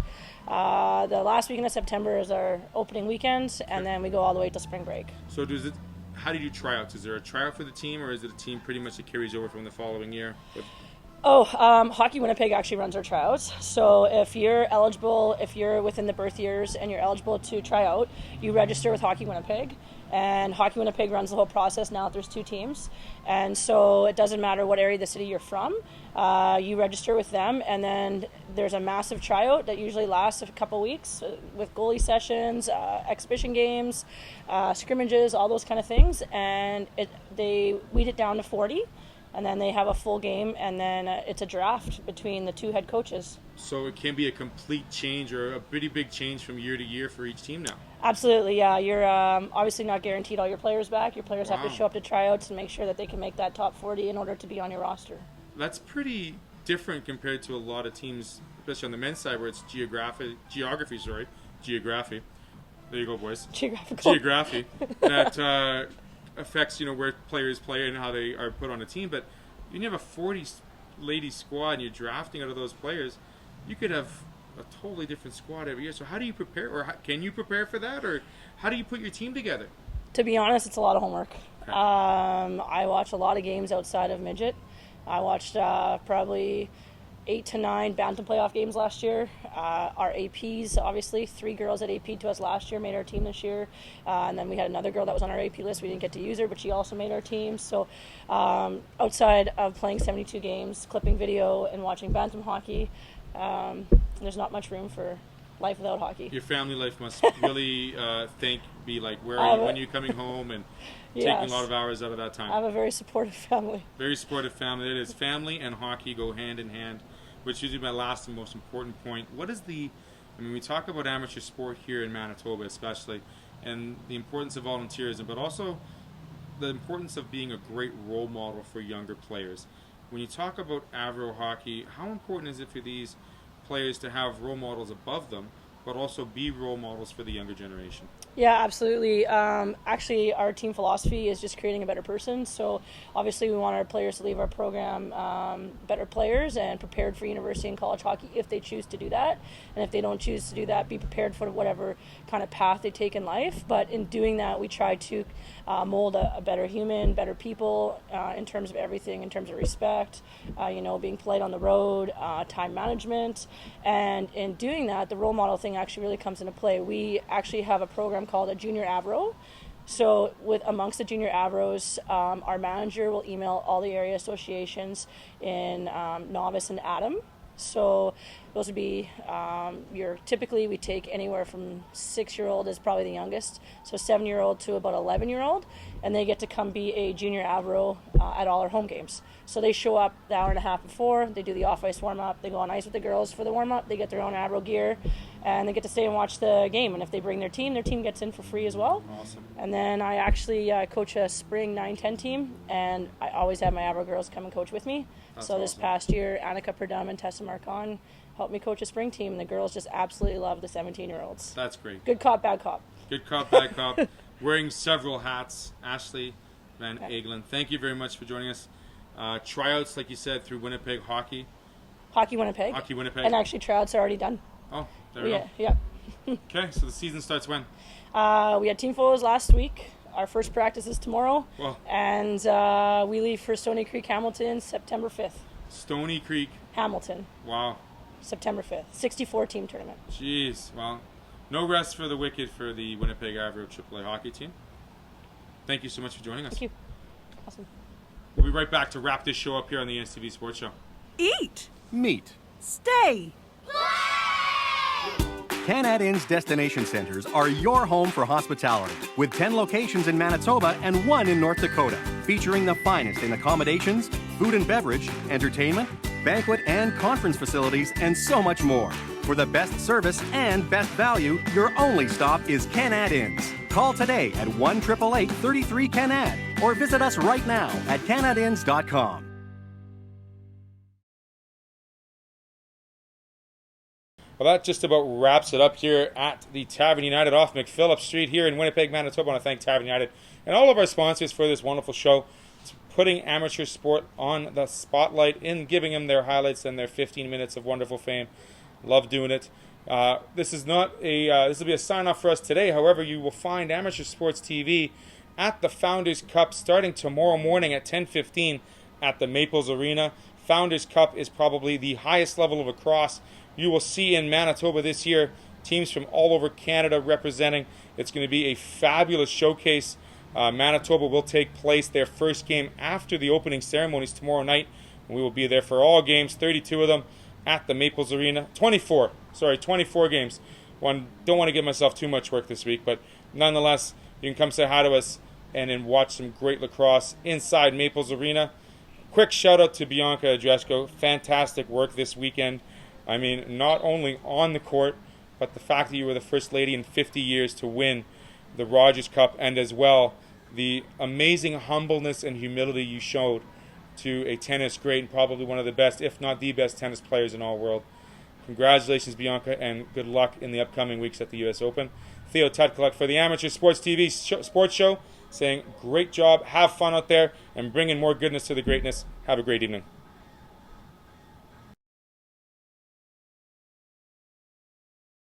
Speaker 17: the last weekend of September is our opening weekend, and then we go all the way to spring break.
Speaker 2: So how do you do tryouts? Is there a tryout for the team, or is it a team pretty much that carries over from the following year?
Speaker 17: Hockey Winnipeg actually runs our tryouts. So if you're eligible, if you're within the birth years and you're eligible to try out, you register with Hockey Winnipeg. And Hockey Winnipeg runs the whole process now that there's 2 teams. And so it doesn't matter what area of the city you're from. You register with them, and then there's a massive tryout that usually lasts a couple weeks with goalie sessions, exhibition games, scrimmages, all those kind of things. And they weed it down to 40. And then they have a full game, and then it's a draft between the 2 head coaches.
Speaker 2: So it can be a complete change or a pretty big change from year to year for each team now.
Speaker 17: Absolutely, yeah. You're obviously not guaranteed all your players back. Your players have to show up to tryouts and make sure that they can make that top 40 in order to be on your roster.
Speaker 2: That's pretty different compared to a lot of teams, especially on the men's side, where it's geography. There you go, boys. Geography. That affects where players play and how they are put on a team. But when you have a 40-lady squad and you're drafting out of those players, you could have a totally different squad every year. So how do you prepare, or can you prepare for that, or how do you put your team together?
Speaker 17: To be honest, it's a lot of homework. Okay. I watch a lot of games outside of midget. I watched probably 8 to 9 Bantam playoff games last year. Our APs, obviously, 3 girls at AP to us last year made our team this year. And then we had another girl that was on our AP list. We didn't get to use her, but she also made our team. So outside of playing 72 games, clipping video, and watching Bantam hockey, there's not much room for life without hockey.
Speaker 2: Your family life must really be like, where are you, when are you coming home, and taking a lot of hours out of that time.
Speaker 17: I have a very supportive family.
Speaker 2: Very supportive family. It is. Family and hockey go hand in hand, which is my last and most important point. What is we talk about amateur sport here in Manitoba especially, and the importance of volunteerism, but also the importance of being a great role model for younger players. When you talk about Avro hockey, how important is it for these players to have role models above them, but also be role models for the younger generation.
Speaker 17: Yeah, absolutely. Actually, our team philosophy is just creating a better person. So obviously we want our players to leave our program better players and prepared for university and college hockey if they choose to do that. And if they don't choose to do that, be prepared for whatever kind of path they take in life. But in doing that, we try to mold a better human, better people in terms of everything, in terms of respect, being polite on the road, time management. And in doing that, the role model thing actually really comes into play. We actually have a program called a Junior Avro. So amongst the Junior Avros, our manager will email all the area associations in Novice and Adam. So those would be typically we take anywhere from 6-year-old is probably the youngest, so 7-year-old to about 11-year-old, and they get to come be a Junior Avro at all our home games. So they show up the hour and a half before, they do the off-ice warm-up, they go on ice with the girls for the warm-up, they get their own Avro gear, and they get to stay and watch the game. And if they bring their team gets in for free as well.
Speaker 2: Awesome.
Speaker 17: And then I actually coach a spring 9-10 team, and I always have my Avro girls come and coach with me.
Speaker 2: That's
Speaker 17: so this
Speaker 2: awesome.
Speaker 17: past year, Annika Perdum and Tessa Marcon helped me coach a spring team, and the girls just absolutely love the 17-year-olds.
Speaker 2: That's great.
Speaker 17: Good cop, bad cop.
Speaker 2: Good cop, bad cop. Wearing several hats. Ashley Van Aggelen, thank you very much for joining us. Tryouts, like you said, through Winnipeg Hockey.
Speaker 17: Hockey Winnipeg.
Speaker 2: Hockey Winnipeg.
Speaker 17: And actually, tryouts are already done.
Speaker 2: Oh, there we go.
Speaker 17: Yeah.
Speaker 2: Okay, so the season starts when?
Speaker 17: We had team photos last week. Our first practice is tomorrow.
Speaker 2: Well,
Speaker 17: and we leave for Stony Creek, Hamilton, September 5th.
Speaker 2: Stony Creek.
Speaker 17: Hamilton.
Speaker 2: Wow.
Speaker 17: September 5th. 64-team tournament.
Speaker 2: Jeez. Well, no rest for the wicked for the Winnipeg Avro AAA hockey team. Thank you so much for joining us.
Speaker 17: Thank you. Awesome.
Speaker 2: We'll be right back to wrap this show up here on the ASTV Sports Show.
Speaker 18: Eat.
Speaker 4: Meet.
Speaker 18: Stay.
Speaker 4: Canad Inn's destination centers are your home for hospitality, with 10 locations in Manitoba and 1 in North Dakota, featuring the finest in accommodations, food and beverage, entertainment, banquet and conference facilities, and so much more. For the best service and best value, your only stop is Canad Inns. Call today at 1-888-33-CANAD or visit us right now at canadinns.com.
Speaker 2: Well, that just about wraps it up here at the Tavern United off McPhillips Street here in Winnipeg, Manitoba. I want to thank Tavern United and all of our sponsors for this wonderful show. It's putting amateur sport on the spotlight and giving them their highlights and their 15 minutes of wonderful fame. Love doing it. This will be a sign-off for us today. However, you will find Amateur Sports TV at the Founders Cup starting tomorrow morning at 10:15 at the Maples Arena. Founders Cup is probably the highest level of lacrosse you will see in Manitoba this year. Teams from all over Canada representing. It's going to be a fabulous showcase. Manitoba will take place their first game after the opening ceremonies tomorrow night. We will be there for all games, 32 of them, at the Maples Arena. 24 games. Don't want to give myself too much work this week, but nonetheless, you can come say hi to us and then watch some great lacrosse inside Maples Arena. Quick shout out to Bianca Adresko. Fantastic work this weekend. I mean, not only on the court, but the fact that you were the first lady in 50 years to win the Rogers Cup, and as well the amazing humbleness and humility you showed to a tennis great and probably one of the best, if not the best, tennis players in all world. Congratulations, Bianca, and good luck in the upcoming weeks at the U.S. Open. Theo Tutkaluk for the Amateur Sports TV Sports Show, saying great job, have fun out there, and bring in more goodness to the greatness. Have a great evening.